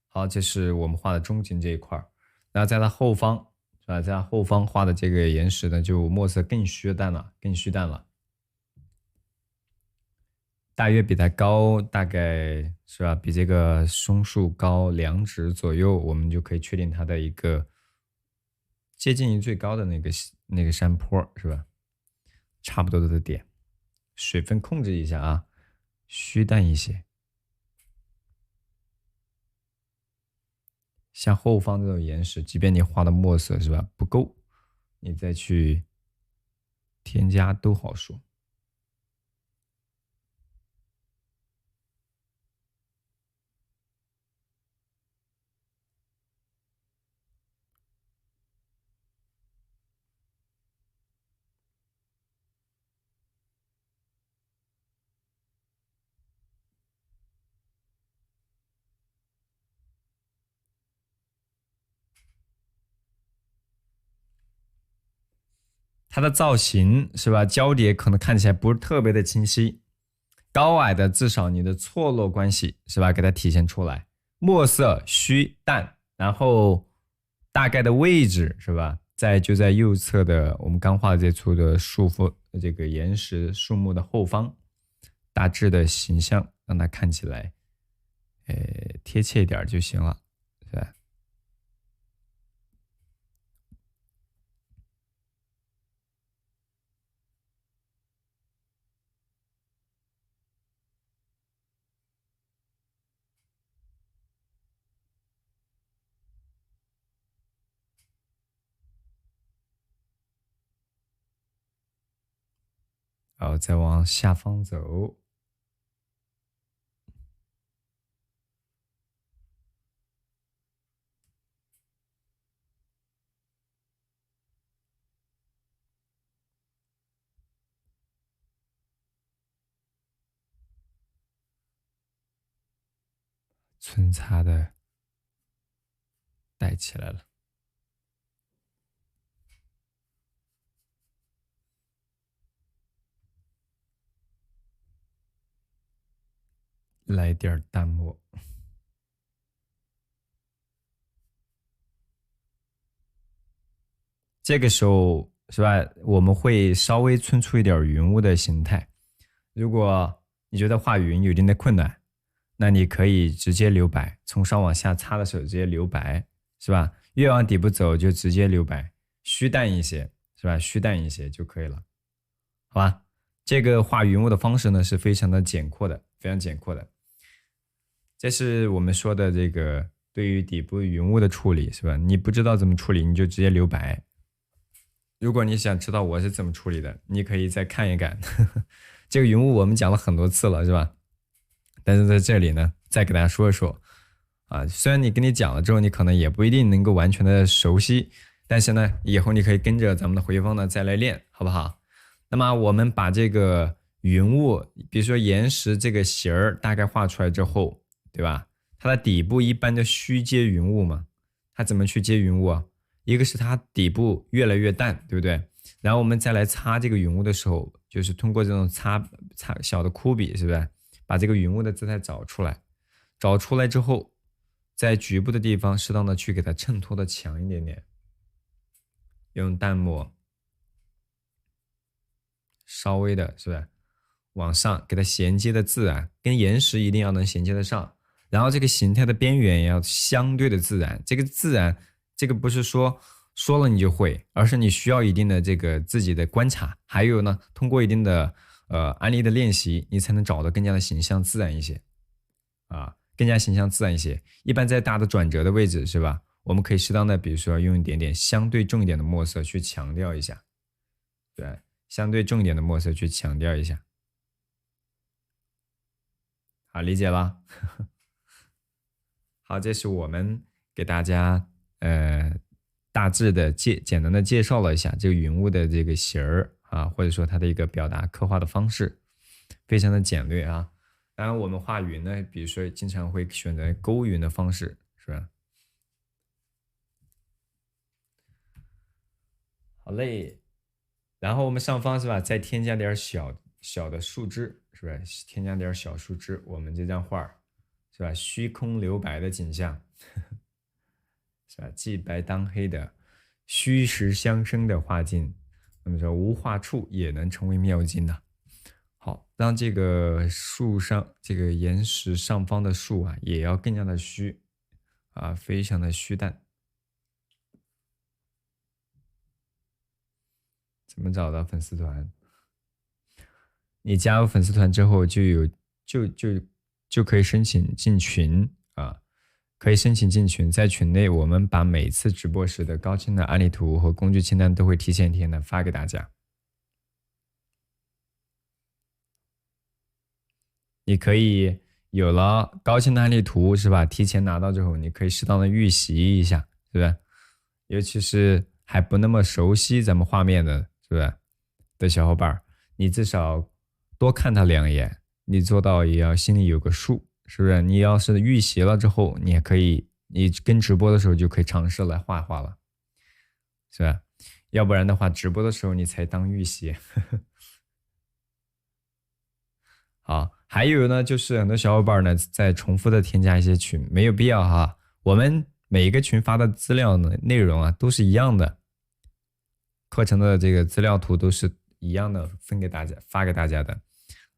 好，这是我们画的中景这一块儿，那在它后方是吧？在它后方画的这个岩石呢，就墨色更虚淡了，更虚淡了。大约比它高，大概是吧？比这个松树高2指左右，我们就可以确定它的一个接近于最高的那个山坡，是吧？差不多的点，水分控制一下啊，虚淡一些。像后方这种岩石，即便你画的墨色是吧不够，你再去添加都好说。它的造型是吧？交叠可能看起来不是特别的清晰，高矮的至少你的错落关系是吧？给它体现出来，墨色虚淡，然后大概的位置是吧？就在右侧的我们刚画的这处的这个岩石树木的后方，大致的形象让它看起来，贴切一点就行了，是吧？然后再往下方走，皴擦的带起来了。来点淡墨，这个时候是吧？我们会稍微存出一点云雾的形态。如果你觉得画云有一定的困难，那你可以直接留白，从上往下擦的时候直接留白，是吧？越往底部走就直接留白，虚淡一些，是吧？虚淡一些就可以了，好吧？这个画云雾的方式呢是非常的简阔的，非常简阔的。这是我们说的这个对于底部云雾的处理，是吧？你不知道怎么处理，你就直接留白。如果你想知道我是怎么处理的，你可以再看一看。这个云雾我们讲了很多次了，是吧？但是在这里呢，再给大家说一说啊。虽然跟你讲了之后，你可能也不一定能够完全的熟悉，但是呢，以后你可以跟着咱们的回放呢再来练，好不好？那么我们把这个云雾，比如说岩石这个形儿大概画出来之后，对吧？它的底部一般的虚接云雾嘛，它怎么去接云雾啊？一个是它底部越来越淡，对不对？然后我们再来擦这个云雾的时候，就是通过这种擦小的枯笔，是不是？把这个云雾的姿态找出来，找出来之后，在局部的地方适当的去给它衬托的强一点点，用淡墨稍微的，是不是往上给它衔接的自然，跟岩石一定要能衔接得上。然后这个形态的边缘也要相对的自然，这个自然，这个不是说了你就会，而是你需要一定的这个自己的观察，还有呢，通过一定的案例的练习，你才能找得更加的形象自然一些啊，更加形象自然一些。一般在大的转折的位置，是吧？我们可以适当的，比如说用一点点相对重一点的墨色去强调一下，对，相对重一点的墨色去强调一下。好，理解了。好，这是我们给大家大致的简单的介绍了一下这个云雾的这个形儿啊，或者说它的一个表达刻画的方式，非常的简略啊。当然，我们画云呢，比如说经常会选择勾云的方式，是吧？好嘞，然后我们上方是吧，再添加点小的树枝，是吧？添加点小树枝，我们这张画是吧？虚空留白的景象，是吧？既白当黑的虚实相生的画境，那么说无画处也能成为妙境呢。好，让这个树上这个岩石上方的树啊，也要更加的虚啊，非常的虚淡。怎么找到粉丝团？你加入粉丝团之后，就可以申请进群啊，可以申请进群。在群内，我们把每次直播时的高清的案例图和工具清单都会提前一天的发给大家。你可以有了高清的案例图是吧？提前拿到之后，你可以适当的预习一下，是不是？尤其是还不那么熟悉咱们画面的，是不是？的小伙伴，你至少多看他2眼，你做到也要心里有个数，是不是？你要是预习了之后，你也可以，你跟直播的时候就可以尝试来画画了，是吧？要不然的话，直播的时候你才当预习。好，还有呢，就是很多小伙伴呢在重复的添加一些群，没有必要哈。我们每一个群发的资料呢内容啊都是一样的，课程的这个资料图都是一样的，分给大家发给大家的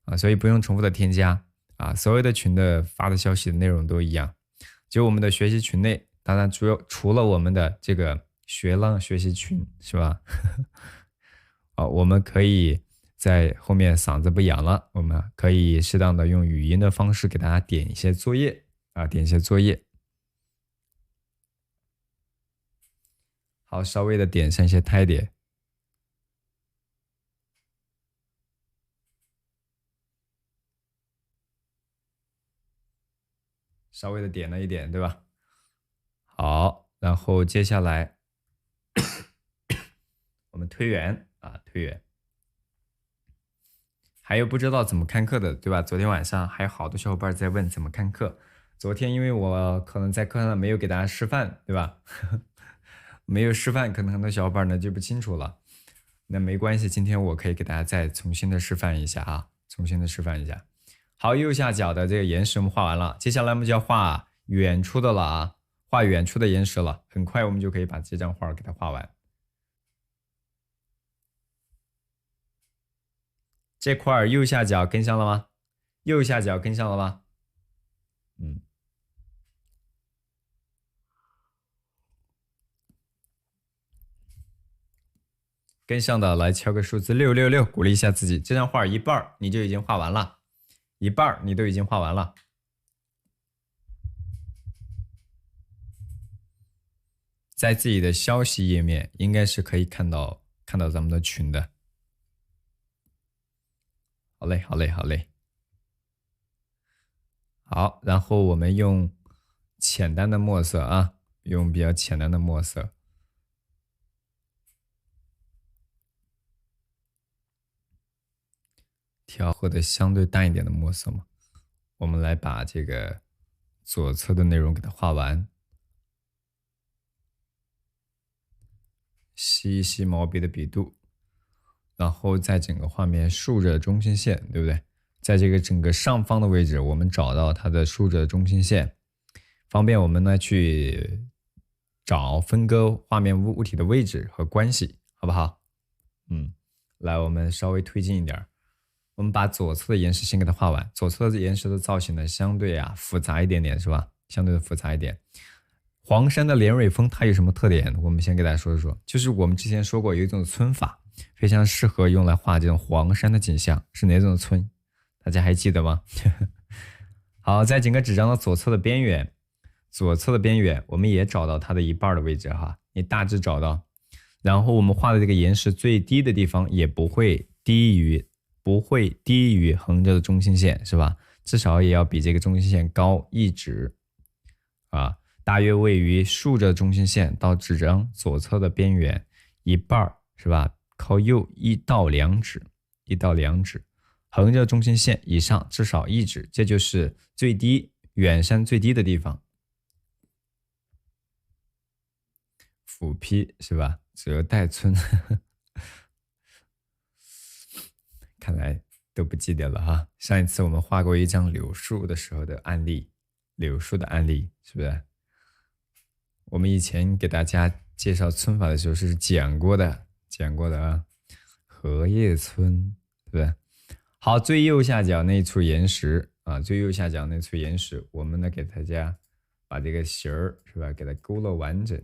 啊，所以不用重复的添加啊。所有的群的发的消息的内容都一样，就我们的学习群内，当然除了我们的这个学浪学习群是吧？我们可以在后面嗓子不痒了，我们可以适当的用语音的方式给大家点一些作业啊，点一些作业。好，稍微的点上一些态点。稍微的点了一点，对吧？好，然后接下来我们推圆啊，推圆。还有不知道怎么看课的，对吧？昨天晚上还有好多小伙伴在问怎么看课。昨天因为我可能在课上没有给大家示范，对吧？没有示范，可能很多小伙伴呢就不清楚了。那没关系，今天我可以给大家再重新的示范一下啊，重新的示范一下。好，右下角的这个岩石我们画完了，接下来我们就要画远处的了啊，画远处的岩石了。很快我们就可以把这张画给它画完。这块右下角跟上了吗？右下角跟上了吗？跟上的来敲个数字666，鼓励一下自己。这张画一半你就已经画完了，一半你都已经画完了。在自己的消息页面应该是可以看到咱们的群的。好嘞，好嘞，好嘞。好，然后我们用浅淡的墨色啊，用比较浅淡的墨色。调和的相对淡一点的墨色嘛，我们来把这个左侧的内容给它画完。吸一吸毛笔的笔度，然后在整个画面竖着中心线，对不对？在这个整个上方的位置，我们找到它的竖着中心线，方便我们呢去找分割画面物体的位置和关系，好不好？来，我们稍微推进一点，我们把左侧的岩石先给它画完。左侧的岩石的造型呢，相对复杂一点点，是吧？相对的复杂一点。黄山的连蕊峰它有什么特点？我们先给大家说一说，就是我们之前说过有一种皴法，非常适合用来画这种黄山的景象，是哪种皴？大家还记得吗？好，在整个纸张的左侧的边缘，我们也找到它的一半的位置哈，你大致找到。然后我们画的这个岩石最低的地方也不会低于横着的中心线，是吧？至少也要比这个中心线高1指啊。大约位于竖着中心线到纸张左侧的边缘一半，是吧？靠右1到2指，1到2指，横着中心线以上至少1指，这就是最低远山最低的地方。斧劈是吧？折带村，看来都不记得了哈。上一次我们画过一张柳树的时候的案例，是不是？我们以前给大家介绍皴法的时候是讲过的啊。荷叶村，对不对？好，最右下角那处岩石啊，我们呢给大家把这个形儿是吧，给它勾勒完整。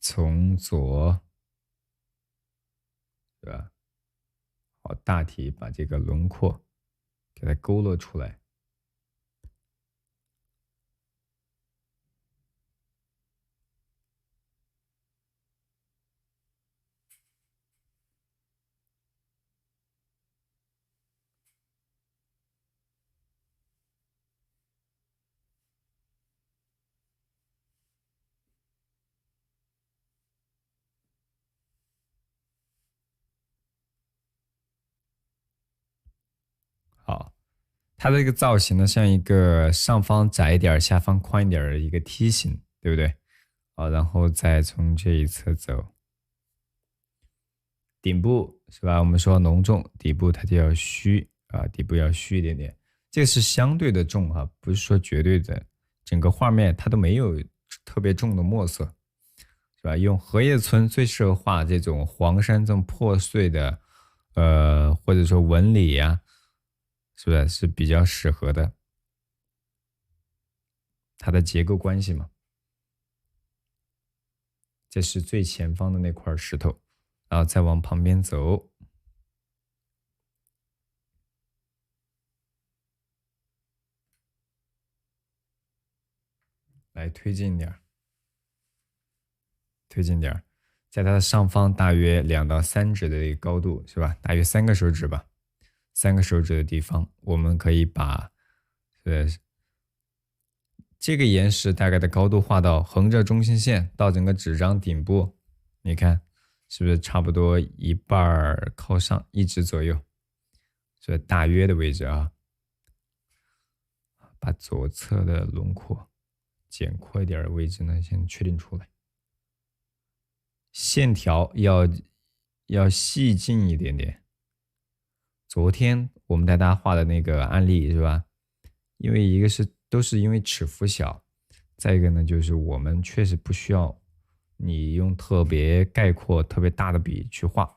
从左，对吧？好，大体把这个轮廓给它勾勒出来。好，它的这个造型呢，像一个上方窄一点、下方宽一点的一个梯形，对不对？好，然后再从这一侧走，顶部是吧？我们说浓重，底部它就要虚啊，底部要虚一点点。这个是相对的重啊，不是说绝对的。整个画面它都没有特别重的墨色，是吧？用荷叶村最适合画这种黄山这种破碎的，或者说纹理呀、是不是是比较适合的？它的结构关系嘛。这是最前方的那块石头，然后再往旁边走，来推进点，在它的上方大约2到3指的一个高度，是吧？大约3个手指吧，3个手指的地方，我们可以把这个岩石大概的高度画到横着中心线到整个纸张顶部，你看是不是差不多一半靠上1指左右？所以大约的位置啊，把左侧的轮廓减阔一点的位置呢，先确定出来。线条要细劲一点点。昨天我们带大家画的那个案例是吧？因为一个是都是因为尺幅小，再一个呢就是我们确实不需要你用特别概括、特别大的笔去画。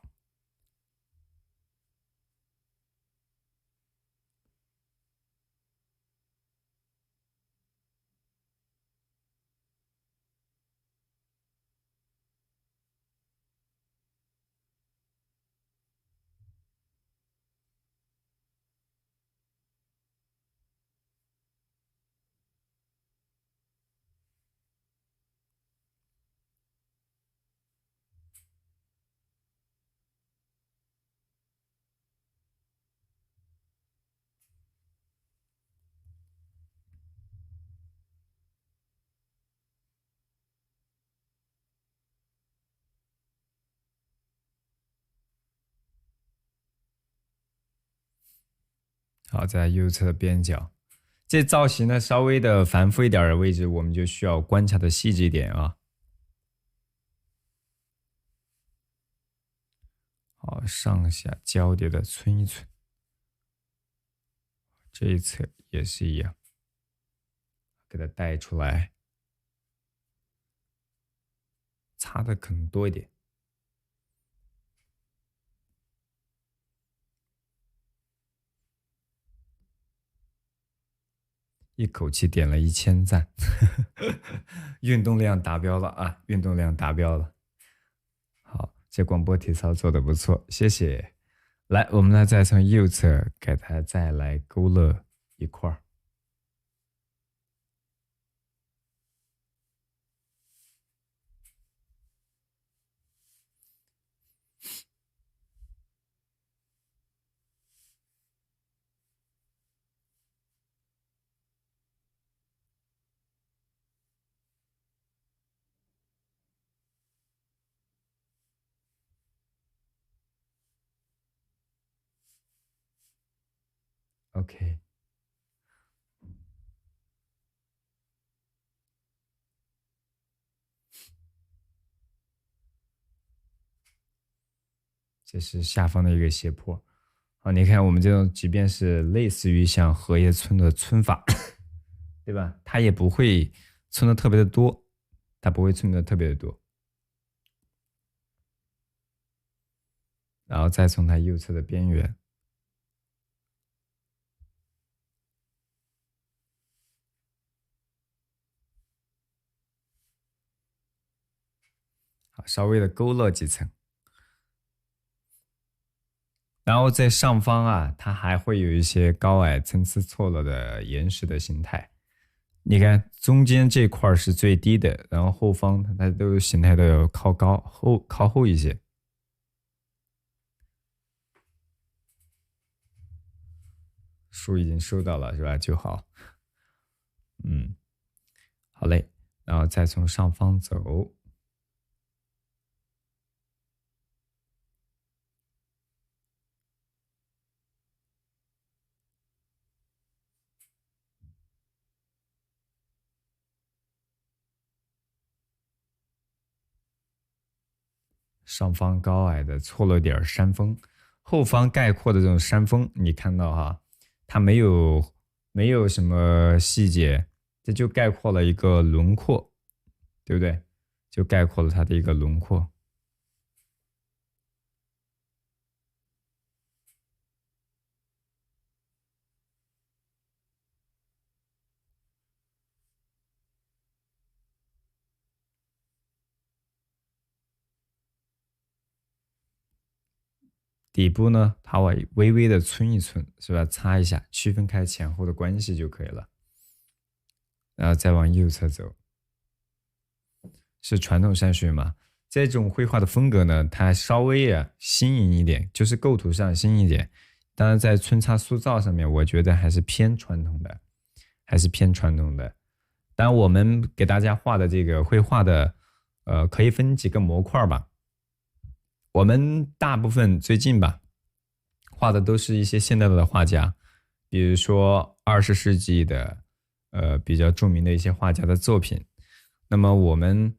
好，在右侧边角，这造型呢稍微的繁复一点的位置，我们就需要观察的细致一点啊。好，上下交叠的寸一寸，这一侧也是一样，给它带出来，擦的可能多一点。一口气点了1000赞，运动量达标了啊！运动量达标了。好，这广播体操做的不错，谢谢。来，我们呢再从右侧给它再来勾勒一块儿。OK，这是下方的一个斜坡。好，你看我们这种，即便是类似于像荷叶村的皴法，对吧？它也不会皴的特别的多，它不会皴的特别的多。然后再从它右侧的边缘。好，稍微的勾勒几层，然后在上方啊，它还会有一些高矮参差错落的岩石的形态。你看中间这块是最低的，然后后方它都形态都要靠后一些。书已经收到了是吧？就好。好嘞，然后再从上方走。上方高矮的错落点山峰，后方概括的这种山峰，你看到哈，它没有什么细节，这就概括了一个轮廓，对不对？就概括了它的一个轮廓。底部呢，它微微的皴一皴，是吧？擦一下，区分开前后的关系就可以了。然后再往右侧走，是传统山水嘛？这种绘画的风格呢，它稍微新颖一点，就是构图上新颖一点。当然，在皴擦塑造上面，我觉得还是偏传统的，还是偏传统的。当然，我们给大家画的这个绘画的，可以分几个模块吧。我们大部分最近吧，画的都是一些现代的画家，比如说20世纪的，比较著名的一些画家的作品。那么我们，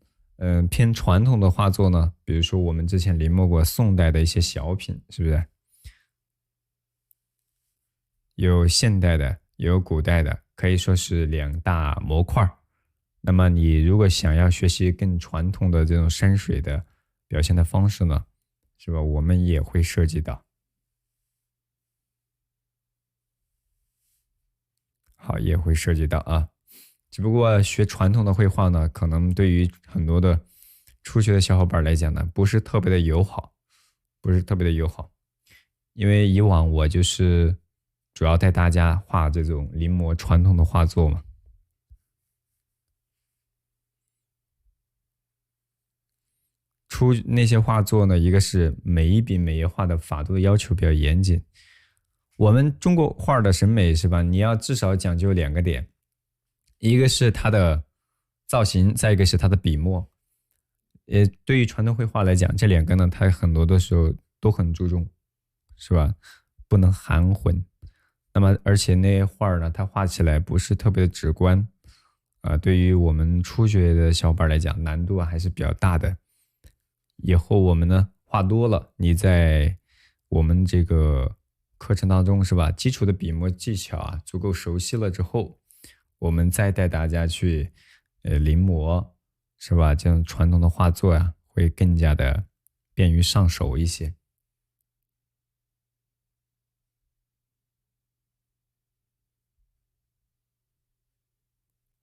偏传统的画作呢，比如说我们之前临摹过宋代的一些小品，是不是？有现代的，也有古代的，可以说是两大模块。那么你如果想要学习更传统的这种山水的表现的方式呢，是吧？我们也会涉及到。好，也会涉及到啊。只不过学传统的绘画呢，可能对于很多的初学的小伙伴来讲呢，不是特别的友好，不是特别的友好。因为以往我就是主要带大家画这种临摹传统的画作嘛。出那些画作呢，一个是每一笔每一画的法度的要求比较严谨。我们中国画的审美是吧？你要至少讲究两个点，一个是它的造型，再一个是它的笔墨。对于传统绘画来讲，这两个呢，它很多的时候都很注重，是吧？不能含混。那么，而且那些画呢，它画起来不是特别的直观，对于我们初学的小伙伴来讲，难度还是比较大的。以后我们呢画多了，你在我们这个课程当中是吧，基础的笔墨技巧啊足够熟悉了之后，我们再带大家去临摹，是吧？这种传统的画作呀，会更加的便于上手一些。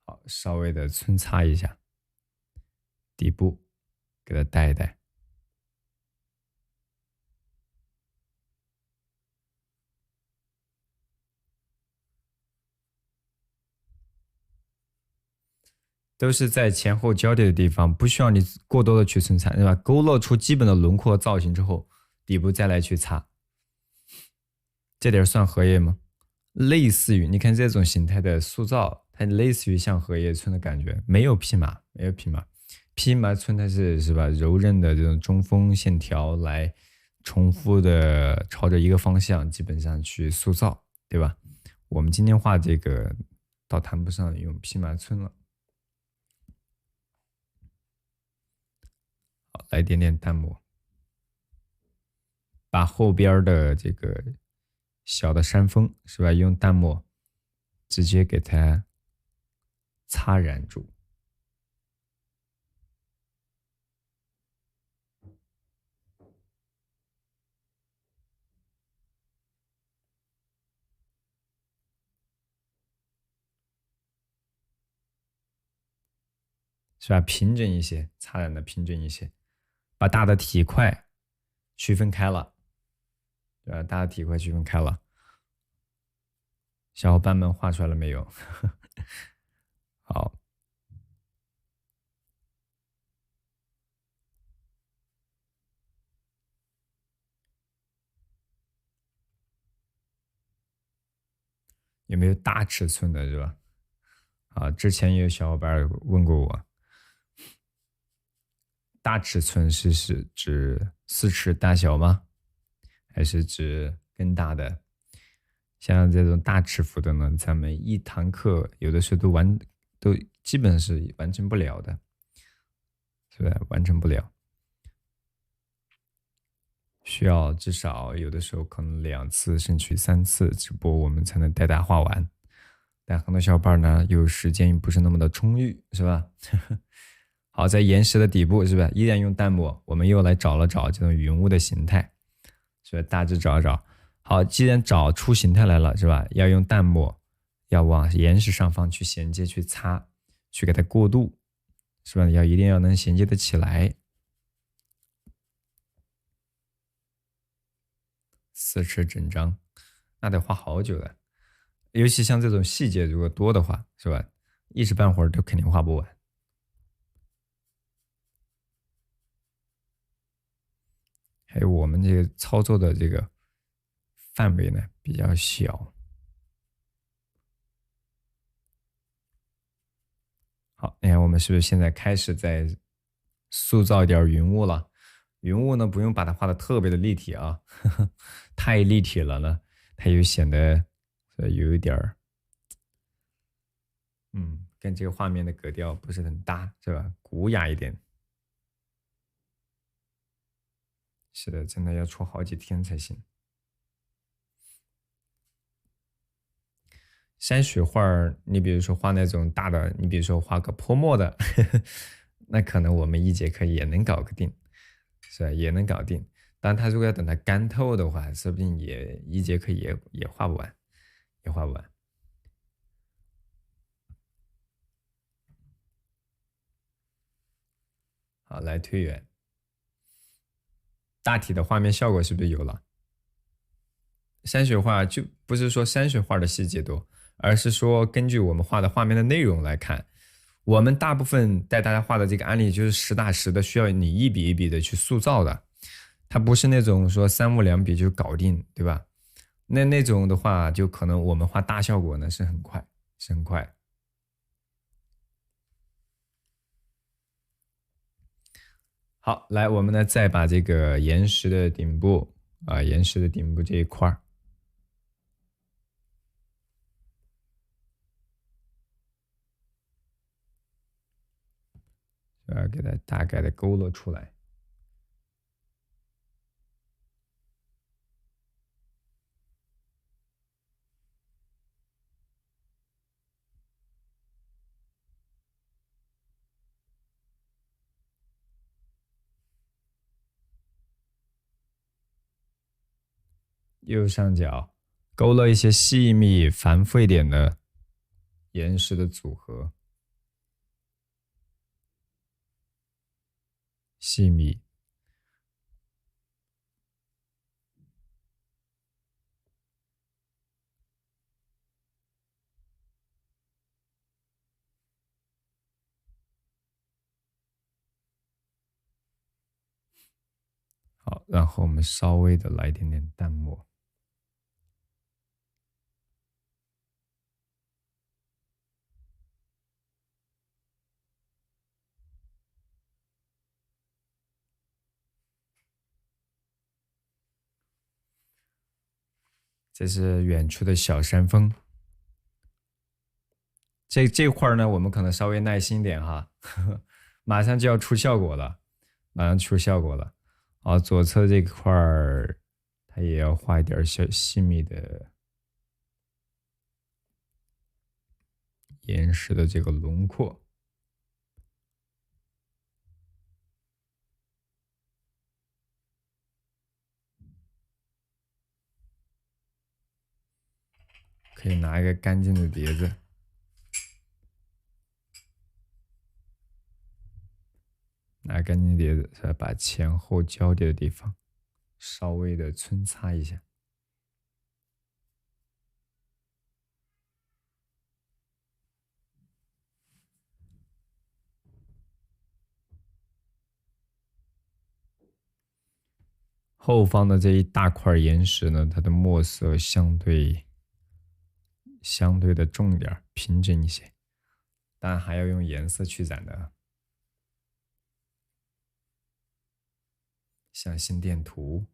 好，稍微的皴擦一下底部，给它带一带。都是在前后交叠的地方，不需要你过多的去皴擦，对吧？勾勒出基本的轮廓造型之后，底部再来去擦，这点算荷叶吗？类似于你看这种形态的塑造，它类似于像荷叶皴的感觉，没有披麻，没有披麻，披麻皴它是吧？柔韧的这种中锋线条来重复的朝着一个方向，基本上去塑造，对吧？我们今天画这个倒谈不上用披麻皴了。好，来点点淡墨，把后边的这个小的山峰是吧，用淡墨直接给它擦染住。是吧？平整一些，擦染的平整一些，把大的体块区分开了，对吧？大的体块区分开了，小伙伴们画出来了没有？好，有没有大尺寸的，是吧？啊，之前也有小伙伴问过我，大尺寸是指4尺大小吗？还是指更大的？像这种大尺幅的呢，咱们一堂课有的时候都基本是完成不了的，是吧？完成不了，需要至少有的时候可能2次甚至于3次直播，我们才能带大家画完。但很多小伙伴呢，有时间不是那么的充裕，是吧？好，在岩石的底部是吧？依然用淡墨，我们又来找了找这种云雾的形态，是吧？大致找一找。好，既然找出形态来了，是吧？要用淡墨，要往岩石上方去衔接、去擦、去给它过渡，是吧？一定要能衔接得起来。4尺整张，那得画好久的。尤其像这种细节如果多的话，是吧？一时半会儿都肯定画不完。还有我们这个操作的这个范围呢比较小。好，你看我们是不是现在开始在塑造一点云雾了？云雾呢不用把它画的特别的立体啊，呵呵，太立体了呢，它又显得有一点儿，跟这个画面的格调不是很搭，是吧？古雅一点。是的，真的要出好几天才行。山水画你比如说画那种大的，你比如说画个泼墨的，那可能我们一节课也能搞个定，是吧？也能搞定。但他如果要等它干透的话，说不定也一节课也画不完，也画不完。好，来推远，大体的画面效果是不是有了？山水画就不是说山水画的细节多，而是说根据我们画的画面的内容来看，我们大部分带大家画的这个案例就是实打实的，需要你一笔一笔的去塑造的，它不是那种说三物两笔就搞定，对吧？那种的话，就可能我们画大效果呢是很快，是很快。好，来，我们呢再把这个岩石的顶部岩石的顶部这一块儿。给它大概的勾勒出来。右上角勾勒一些细密繁复一点的岩石的组合，细密。好，然后我们稍微的来一点点淡墨。这是远处的小山峰，这块呢，我们可能稍微耐心点哈，马上就要出效果了，马上出效果了。好，左侧这块儿，它也要画一点小细密的岩石的这个轮廓。可以拿一个干净的碟子，拿干净的碟子，再把前后交叠的地方稍微的皴擦一下。后方的这一大块岩石呢，它的墨色相对的重一点，平整一些，当然还要用颜色去染的，像心电图。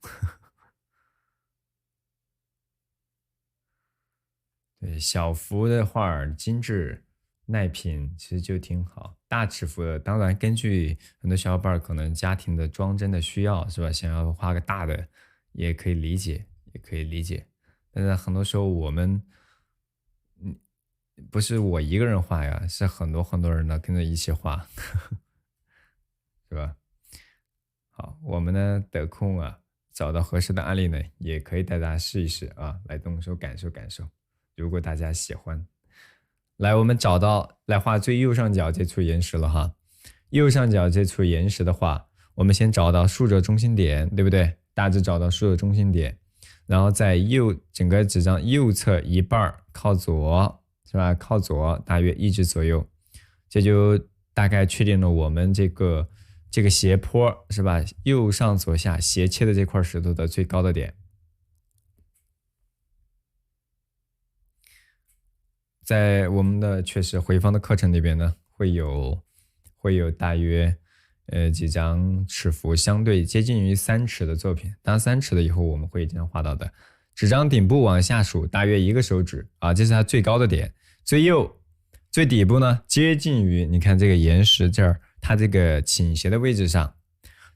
对，小幅的画精致耐品，其实就挺好。大尺幅的，当然根据很多小伙伴可能家庭的装帧的需要，是吧？想要画个大的，也可以理解，也可以理解。但是很多时候我们，不是我一个人画呀，是很多人呢跟着一起画，是吧？好，我们呢得空啊，找到合适的案例呢，也可以带大家试一试啊，来动手感受感受。如果大家喜欢，来，我们找到来画最右上角这处岩石了哈。右上角这处岩石的话，我们先找到竖着中心点，对不对？大致找到竖着中心点，然后在整个纸张右侧一半靠左，是吧？靠左大约1指左右，这就大概确定了我们这个斜坡，是吧？右上左下斜切的这块石头的最高的点。在我们的确实回放的课程里边呢，会有大约几张尺幅相对接近于3尺的作品。当3尺的以后我们会经常画到的。纸张顶部往下数大约1个手指啊，这是它最高的点。最底部呢，接近于你看这个岩石这儿，它这个倾斜的位置上，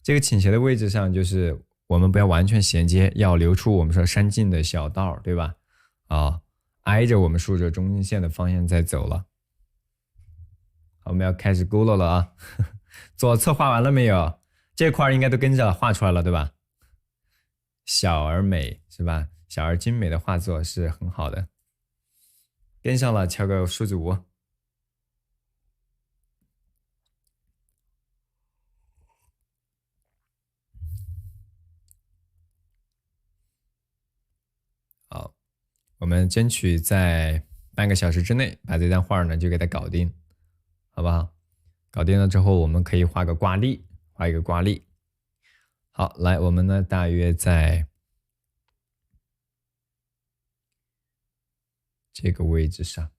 这个倾斜的位置上就是我们不要完全衔接，要留出我们说山径的小道，对吧？挨着我们竖着中心线的方向在走了。好，我们要开始勾勒了啊！左侧画完了没有？这块应该都跟着画出来了，对吧？小而美是吧？小而精美的画作是很好的。跟上了，敲个数组。好，我们争取在半个小时之内把这张画呢就给它搞定，好不好？搞定了之后，我们可以画个挂历，画一个挂历。好，来，我们呢大约在这个位置上。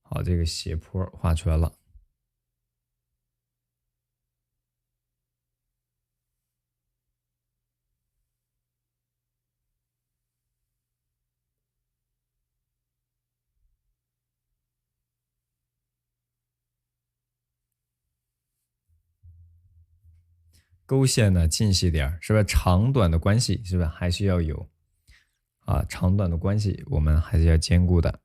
好，这个斜坡画出来了。勾线呢精细点，是吧？长短的关系是吧？还是要有啊，长短的关系我们还是要兼顾的。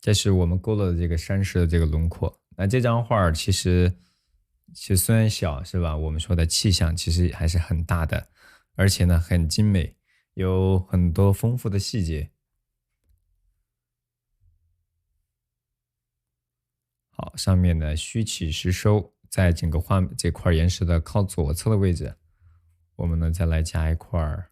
这是我们勾勒的这个山势的这个轮廓。那这张画其实虽然小是吧？我们说的气象其实还是很大的，而且呢很精美，有很多丰富的细节。好，上面呢虚起实收，在整个画这块岩石的靠左侧的位置，我们呢再来加一块。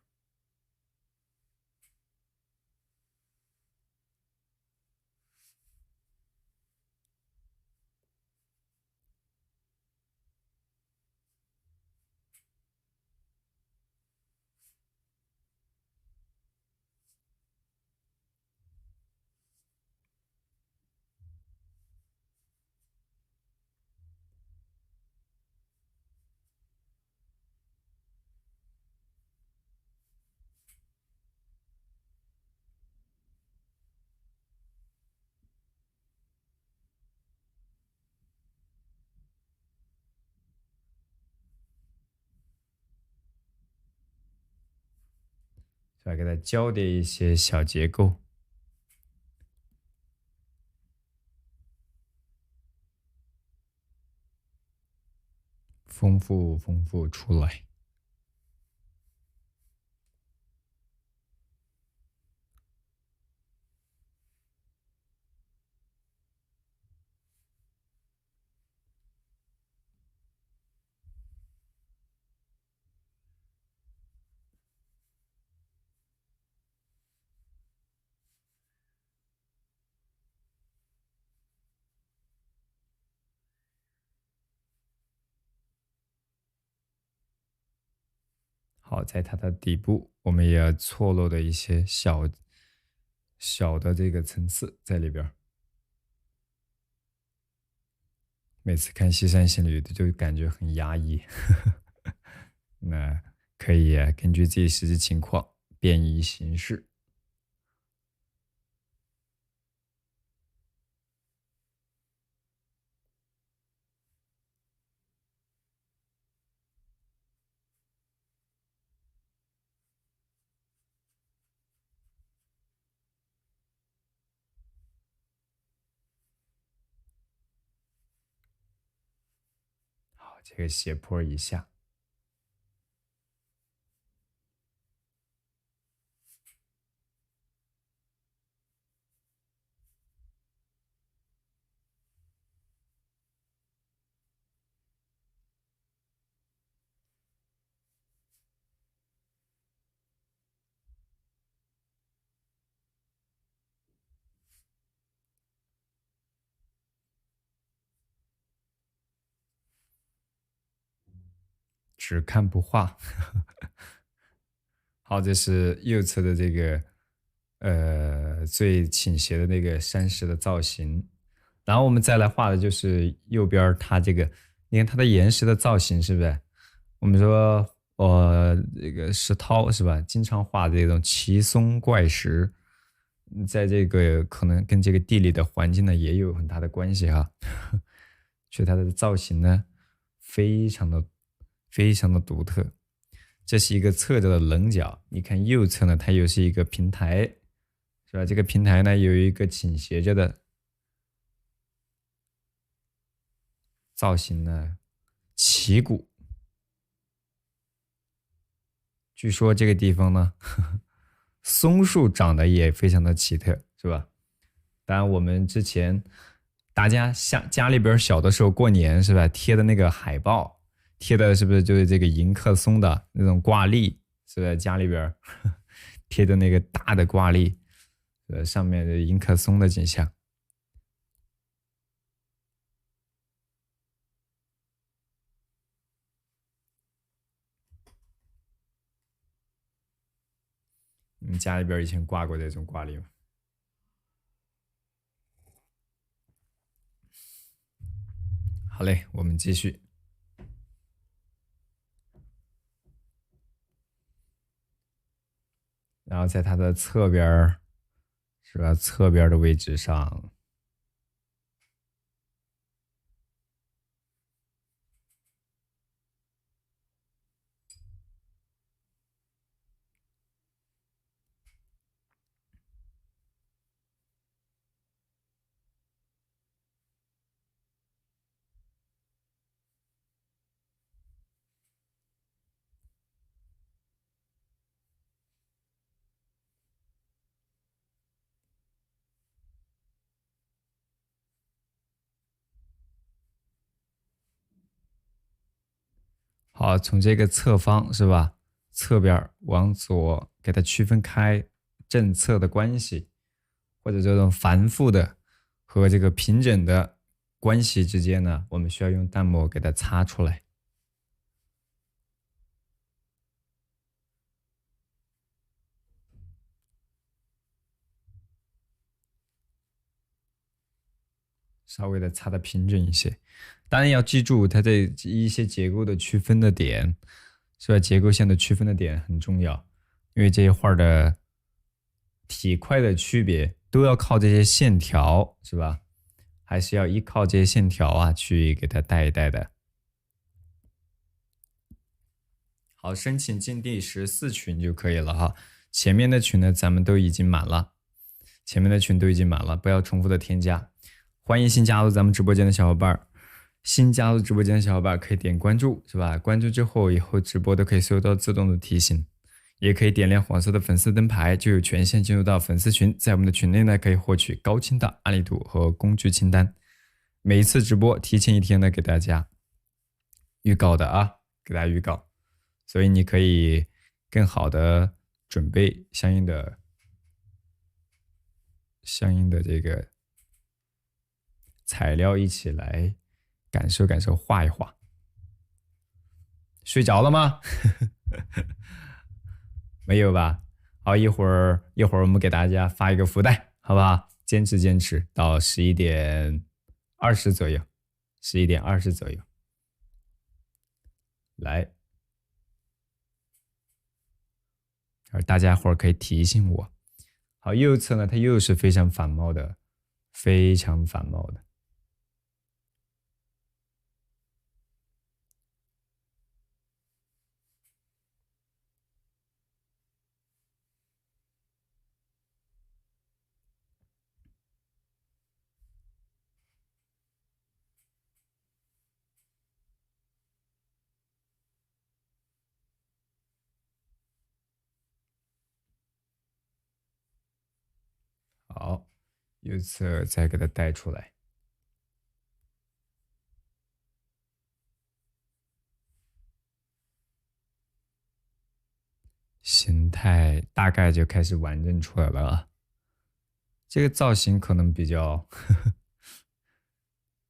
再给它交叠一些小结构，丰富出来。好，在它的底部，我们也要错落的一些小的这个层次在里边。每次看《西山行旅》就感觉很压抑，那可以根据自己实际情况变异形式。好，这个斜坡一下。只看不画。好，这是右侧的这个最倾斜的那个山石的造型，然后我们再来画的就是右边它这个，你看它的岩石的造型是不是？我们说这个石涛是吧？经常画的这种奇松怪石，在这个可能跟这个地理的环境呢也有很大的关系哈。所以它的造型呢，非常的非常的独特。这是一个侧着的棱角，你看右侧呢，它又是一个平台，是吧？这个平台呢有一个倾斜着的造型呢，旗鼓。据说这个地方呢，松树长得也非常的奇特，是吧？当然，我们之前大家家里边小的时候过年是吧，贴的那个海报，贴的是不是就是这个迎客松的那种挂历？是在家里边贴的那个大的挂历，上面的迎客松的景象。你们家里边以前挂过这种挂历吗？好嘞，我们继续。然后在它的侧边是吧？侧边的位置上，好，从这个侧方是吧？侧边往左给它区分开正侧的关系，或者这种繁复的和这个平整的关系之间呢，我们需要用淡墨给它擦出来。稍微的擦的平整一些。当然要记住它这一些结构的区分的点，是吧？结构线的区分的点很重要，因为这些画的体块的区别都要靠这些线条，是吧？还是要依靠这些线条啊去给它带一带的。好，申请进第14群就可以了哈。前面的群呢，咱们都已经满了，前面的群都已经满了，不要重复的添加。欢迎新加入咱们直播间的小伙伴，新加入直播间的小伙伴可以点关注，是吧？关注之后，以后直播都可以收到自动的提醒，也可以点亮黄色的粉丝灯牌，就有权限进入到粉丝群。在我们的群内呢，可以获取高清的案例图和工具清单。每一次直播提前一天呢，给大家预告的啊，给大家预告，所以你可以更好的准备相应的这个材料，一起来感受感受，画一画。睡着了吗？没有吧？好，一会儿我们给大家发一个福袋，好不好？坚持坚持到11点20左右，11点20左右，来，而大家伙儿可以提醒我。好，右侧呢，它又是非常反冒的，非常反冒的。好，右侧再给它带出来，形态大概就开始完整出来了啊。这个造型可能比较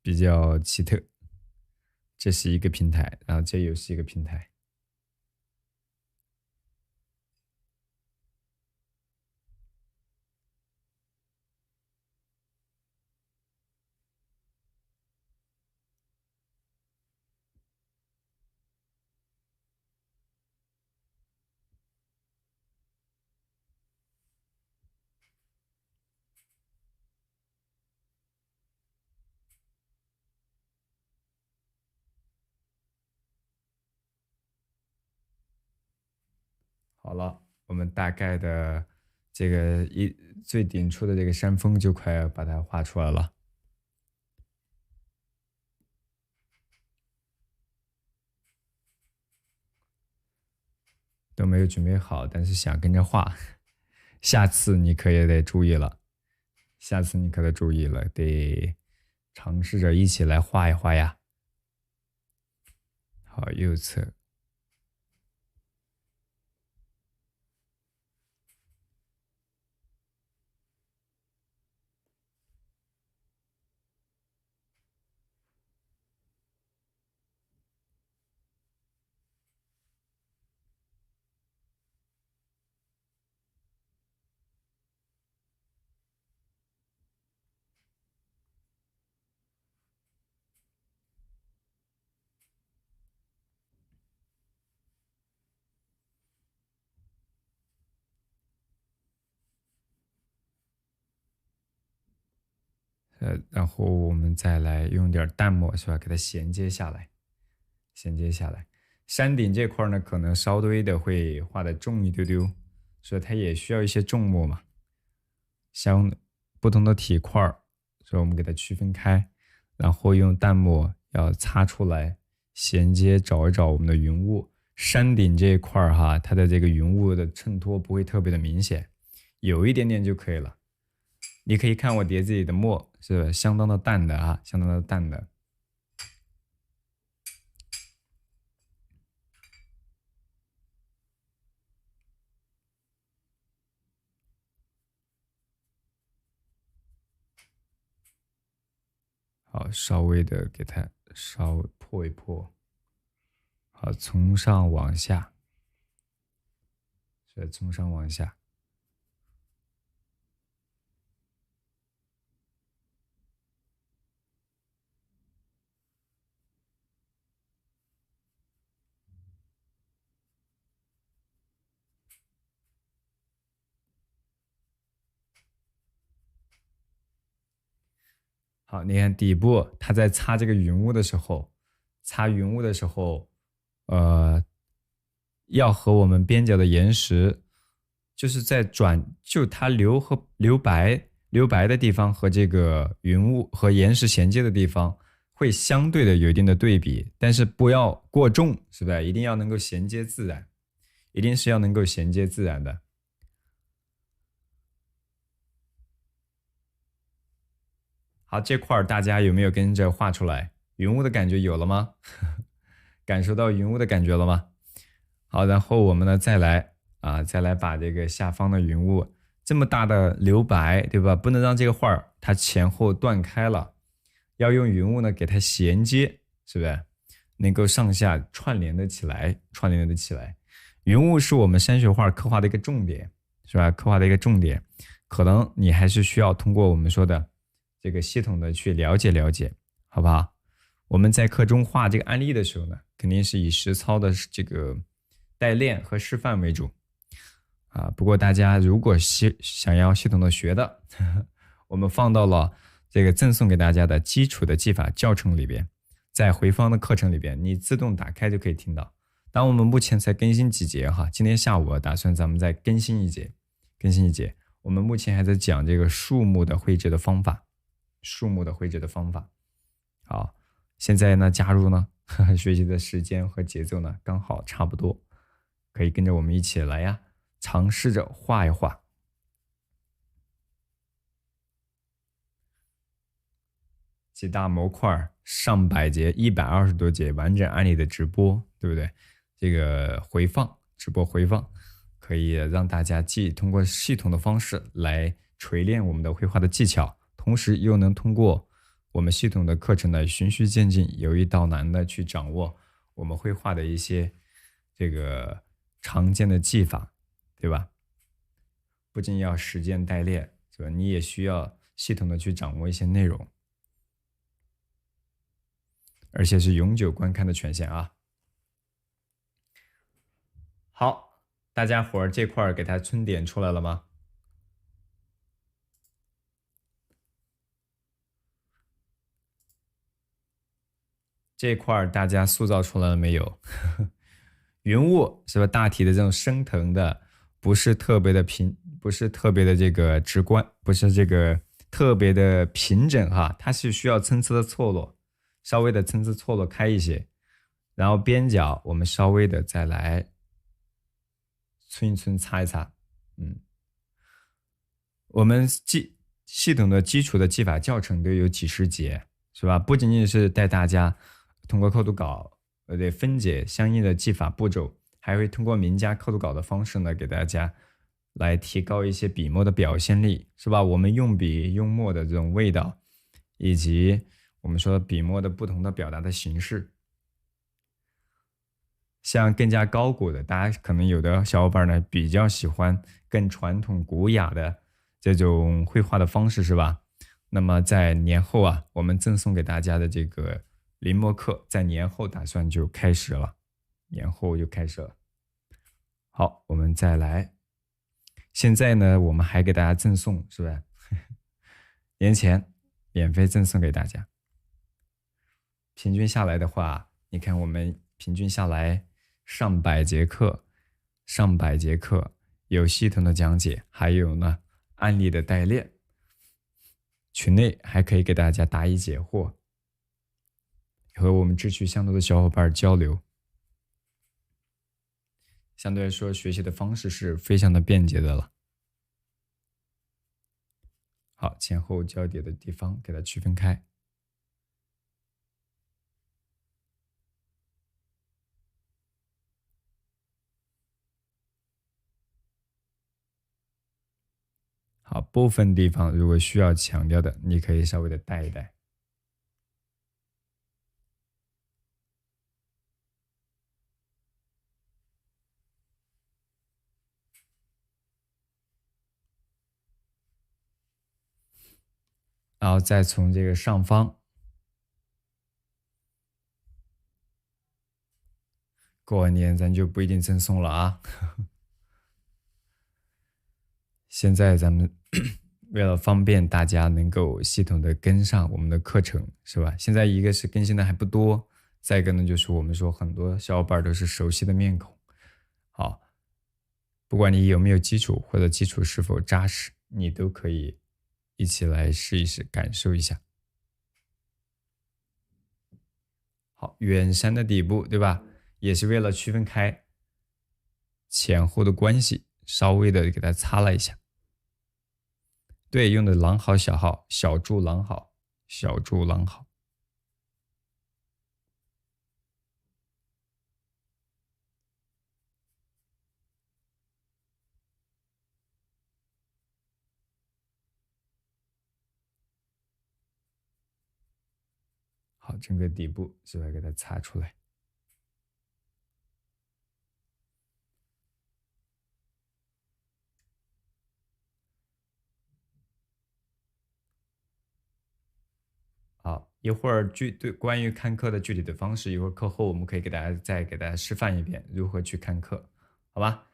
比较奇特，这是一个平台，然后这又是一个平台。好了，我们大概的这个最顶处的这个山峰就快要把它画出来了。都没有准备好，但是想跟着画，下次你可也得注意了，下次你可得注意了，得尝试着一起来画一画呀。好，右侧。然后我们再来用点淡墨是吧，给它衔接下来，衔接下来。山顶这块呢，可能稍微的会画的重一丢丢，所以它也需要一些重墨嘛。像不同的体块，所以我们给它区分开，然后用淡墨要擦出来，衔接找一找我们的云雾。山顶这一块哈，它的这个云雾的衬托不会特别的明显，有一点点就可以了。你可以看我碟子里的墨是相当的淡的啊，相当的淡的。好，稍微的给它稍微破一破。好，从上往下，是从上往下。好，你看底部，它在擦这个云雾的时候，擦云雾的时候，要和我们边角的岩石，就是在就它留白的地方和这个云雾和岩石衔接的地方，会相对的有一定的对比，但是不要过重，是吧？一定要能够衔接自然，一定是要能够衔接自然的。好，这块儿大家有没有跟着画出来？云雾的感觉有了吗？感受到云雾的感觉了吗？好，然后我们呢再来把这个下方的云雾这么大的留白，对吧？不能让这个画儿它前后断开了，要用云雾呢给它衔接，是不是？能够上下串联的起来，串联的起来。云雾是我们山水画刻画的一个重点，是吧？刻画的一个重点，可能你还是需要通过我们说的这个系统的去了解了解，好不好？我们在课中画这个案例的时候呢，肯定是以实操的这个代练和示范为主啊。不过大家如果想要系统的学的，我们放到了这个赠送给大家的基础的技法教程里边，在回放的课程里边，你自动打开就可以听到。当我们目前才更新几节哈，今天下午打算咱们再更新一节，更新一节。我们目前还在讲这个树木的绘制的方法，树木的绘制的方法。好，现在呢加入呢学习的时间和节奏呢刚好差不多，可以跟着我们一起来呀，尝试着画一画。几大模块，上百节，120多节完整案例的直播，对不对？这个回放，直播回放，可以让大家既通过系统的方式来锤炼我们的绘画的技巧，同时又能通过我们系统的课程的循序渐进，由易到难的去掌握我们绘画的一些这个常见的技法，对吧？不仅要实践代练，是吧？你也需要系统的去掌握一些内容。而且是永久观看的权限啊。好，大家伙儿这块儿给它村点出来了吗？这块儿大家塑造出来了没有？云雾是吧？大体的这种升腾的，不是特别的平，不是特别的这个直观，不是这个特别的平整哈，它是需要参差的错落，稍微的参差错落开一些，然后边角我们稍微的再来寸一寸擦一擦，嗯，我们系统的基础的技法教程都有几十节，是吧？不仅仅是带大家通过刻度稿，得分解相应的技法步骤，还会通过名家刻度稿的方式呢，给大家来提高一些笔墨的表现力，是吧？我们用笔用墨的这种味道，以及我们说笔墨的不同的表达的形式。像更加高古的，大家可能有的小伙伴呢比较喜欢更传统古雅的这种绘画的方式，是吧？那么在年后啊，我们赠送给大家的这个临摹课，在年后打算就开始了，年后就开始了。好，我们再来。现在呢，我们还给大家赠送，是吧？年前免费赠送给大家。平均下来的话，你看我们平均下来上百节课，上百节课有系统的讲解，还有呢案例的代练。群内还可以给大家答疑解惑，和我们志趣相投的小伙伴交流。相对来说，学习的方式是非常的便捷的了。好，前后交叠的地方给它区分开。好，部分地方如果需要强调的，你可以稍微的带一带。然后再从这个上方，过完年咱就不一定赠送了啊。现在咱们为了方便大家能够系统的跟上我们的课程，是吧？现在一个是更新的还不多，再一个呢就是我们说很多小伙伴都是熟悉的面孔。好，不管你有没有基础或者基础是否扎实，你都可以一起来试一试，感受一下。好，远山的底部，对吧？也是为了区分开前后的关系，稍微的给它擦了一下。对，用的狼毫小号，小柱狼毫，小柱狼毫。好，整个底部是吧？给它擦出来。好，一会儿对关于看课的具体的方式，一会儿课后我们可以给大家再给大家示范一遍如何去看课，好吧？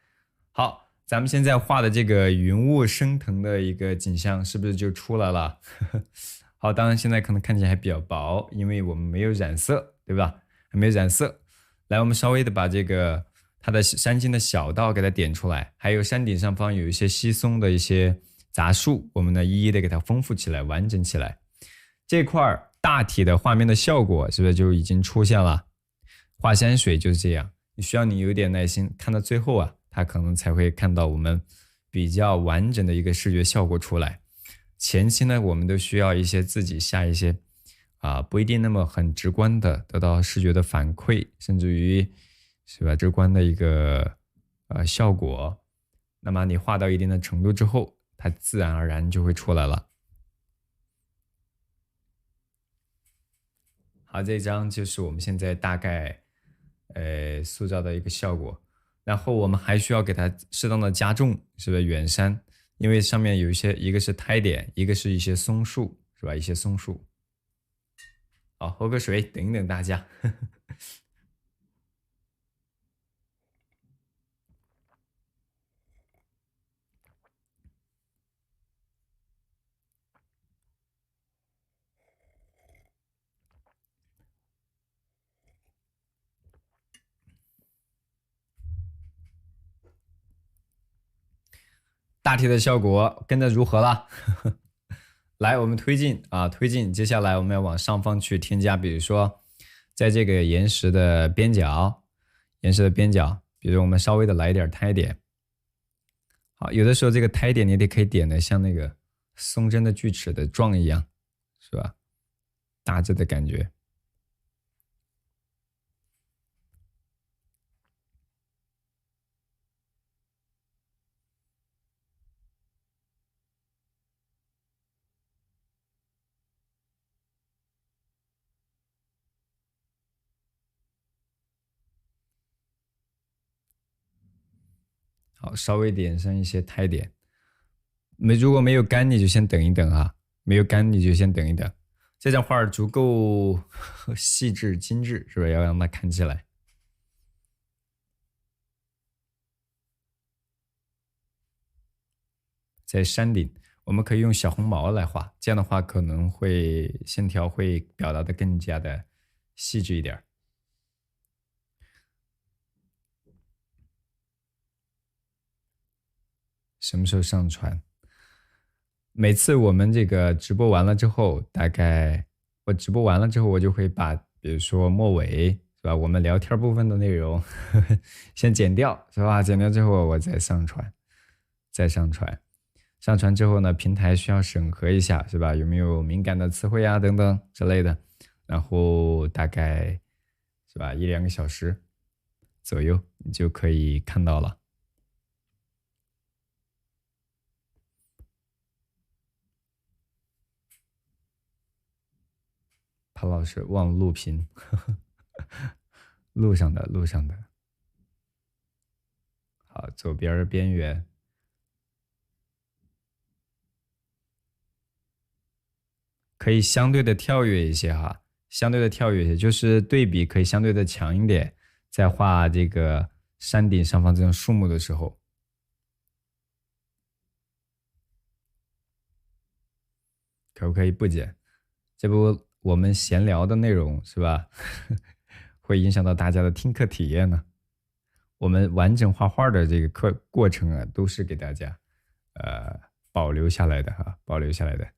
好，咱们现在画的这个云雾升腾的一个景象是不是就出来了？好，当然现在可能看起来还比较薄，因为我们没有染色，对吧？还没有染色。来，我们稍微的把这个它的山径的小道给它点出来，还有山顶上方有一些稀松的一些杂树，我们呢一一的给它丰富起来，完整起来。这块大体的画面的效果是不是就已经出现了？画山水就是这样，需要你有点耐心，看到最后啊，它可能才会看到我们比较完整的一个视觉效果出来。前期呢，我们都需要一些自己下一些不一定那么很直观的得到视觉的反馈，甚至于是吧直观的一个效果。那么你画到一定的程度之后，它自然而然就会出来了。好，这张就是我们现在大概塑造的一个效果。然后我们还需要给它适当的加重，是不是远山？因为上面有一些，一个是苔点，一个是一些松树，是吧？一些松树。好，喝个水，等一等大家。大体的效果跟着如何了？来，我们推进啊，推进。接下来我们要往上方去添加，比如说，在这个岩石的边角，岩石的边角，比如我们稍微的来一点胎点。好，有的时候这个胎点你得可以点的像那个松针的锯齿的状一样，是吧？大致的感觉。好，稍微点上一些胎点。如果没有干，你就先等一等啊。没有干，你就先等一等。这张画足够细致精致，是不是？要让它看起来。在山顶，我们可以用小红毛来画，这样的话可能会线条会表达的更加的细致一点。什么时候上传？每次我们这个直播完了之后，大概我直播完了之后，我就会把，比如说末尾是吧，我们聊天部分的内容先剪掉，是吧？剪掉之后我再上传，再上传。上传之后呢，平台需要审核一下，是吧？有没有敏感的词汇啊等等之类的，然后大概是吧1-2个小时左右，你就可以看到了。潘老师忘了录屏，录上的，录上的。好，左边边缘。可以相对的跳跃一些哈，相对的跳跃一些，就是对比可以相对的强一点，在画这个山顶上方这种树木的时候，可不可以不剪？这不我们闲聊的内容是吧？会影响到大家的听课体验呢。我们完整画画的这个过程啊，都是给大家保留下来的哈，保留下来的。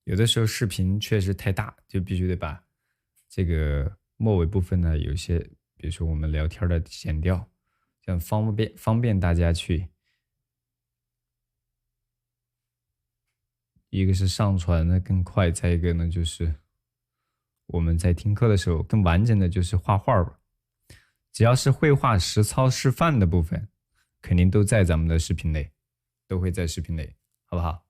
有的时候视频确实太大，就必须得把这个末尾部分呢，有些比如说我们聊天的剪掉，这样方便大家去。一个是上传的更快，再一个呢就是我们在听课的时候更完整的就是画画吧。只要是绘画实操示范的部分，肯定都在咱们的视频内，都会在视频内，好不好？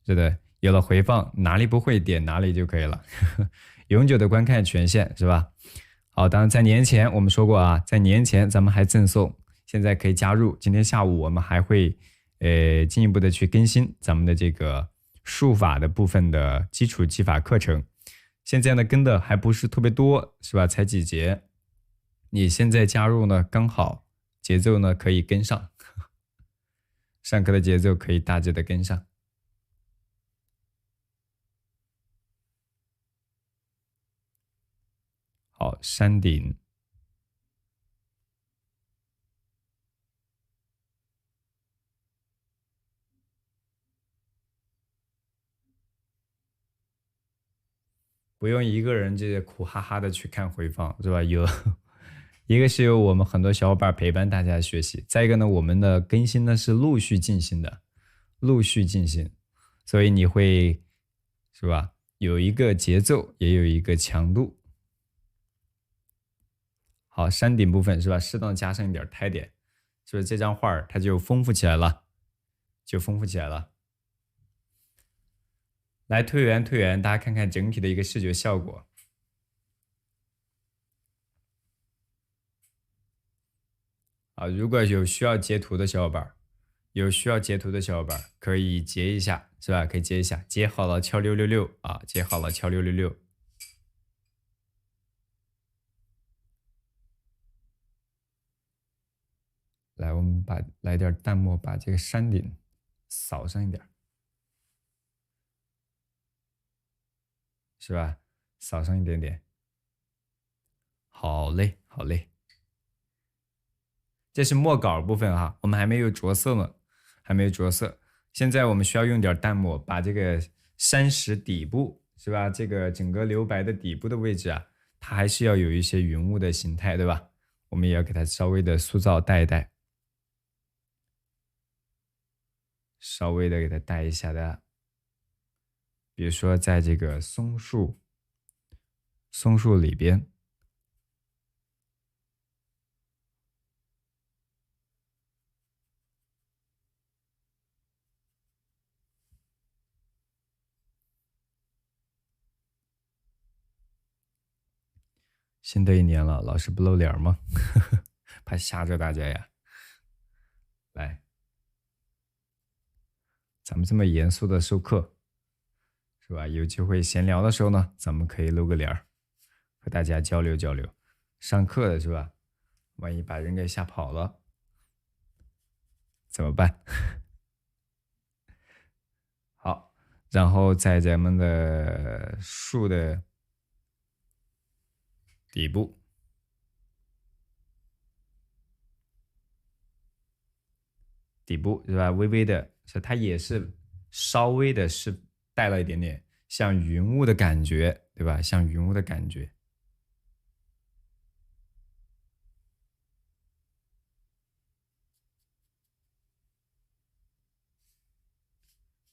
是的，有了回放，哪里不会点哪里就可以了，永久的观看权限是吧？好，当然在年前我们说过啊，在年前咱们还赠送，现在可以加入。今天下午我们还会进一步的去更新咱们的这个术法的部分的基础技法课程。现在呢跟的还不是特别多，是吧？才几节，你现在加入呢刚好节奏呢可以跟上，上课的节奏可以大致的跟上。好，山顶。不用一个人这苦哈哈的去看回放，是吧？一个是有我们很多小伙伴陪伴大家学习，再一个呢，我们的更新呢是陆续进行的，陆续进行，所以你会是吧？有一个节奏，也有一个强度。好，山顶部分是吧？适当加上一点胎点，是不是这张画它就丰富起来了？就丰富起来了。来退源，退源，大家看看整体的一个视觉效果。啊，如果有需要截图的小伙伴，可以截一下，是吧？可以截一下，截好了敲666啊，截好了敲666。来，我们来点淡墨，把这个山顶扫上一点，是吧？扫上一点点。好嘞，好嘞。这是墨稿部分哈，我们还没有着色呢，还没有着色。现在我们需要用点淡墨，把这个山石底部是吧？这个整个留白的底部的位置啊，它还是要有一些云雾的形态，对吧？我们也要给它稍微的塑造带一带，稍微的给它带一下的。比如说在这个松树里边。新的一年了，老师不露脸吗？怕吓着大家呀。来，咱们这么严肃的授课，是吧？有机会闲聊的时候呢，咱们可以露个脸儿，和大家交流交流。上课的是吧？万一把人给吓跑了，怎么办？好，然后在咱们的树的底部。底部是吧？微微的，是它也是稍微的是带了一点点像云雾的感觉，对吧？像云雾的感觉，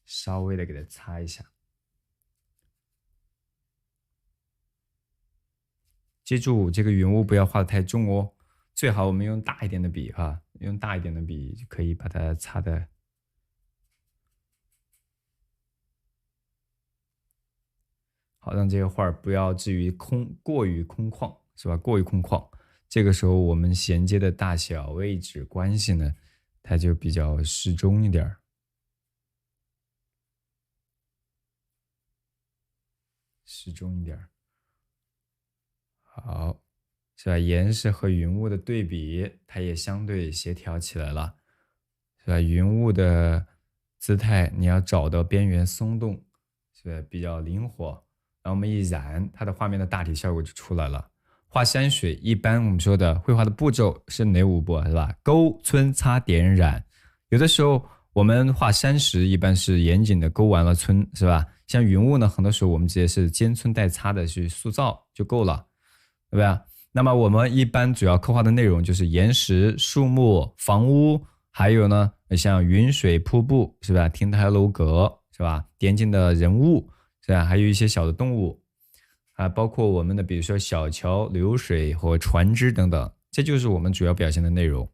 稍微的给它擦一下。记住，这个云雾不要画的太重哦，最好我们用大一点的笔哈，用大一点的笔就可以把它擦的。好，让这个画不要至于过于空旷，是吧？过于空旷，这个时候我们衔接的大小、位置关系呢，它就比较适中一点，适中一点。好，是吧？岩石和云雾的对比，它也相对协调起来了，是吧？云雾的姿态你要找到边缘松动，是吧？比较灵活，然后我们一染，它的画面的大体效果就出来了。画山水一般我们说的绘画的步骤是哪5步是吧？勾、皴、擦、点、染。有的时候我们画山石一般是严谨的勾完了皴，是吧？像云雾呢，很多时候我们直接是兼皴带擦的去塑造就够了。对吧？那么我们一般主要刻画的内容就是岩石、树木、房屋，还有呢像云水、瀑布，是吧？亭台楼阁，是吧？点景的人物，是吧？还有一些小的动物啊，包括我们的比如说小桥流水和船只等等，这就是我们主要表现的内容。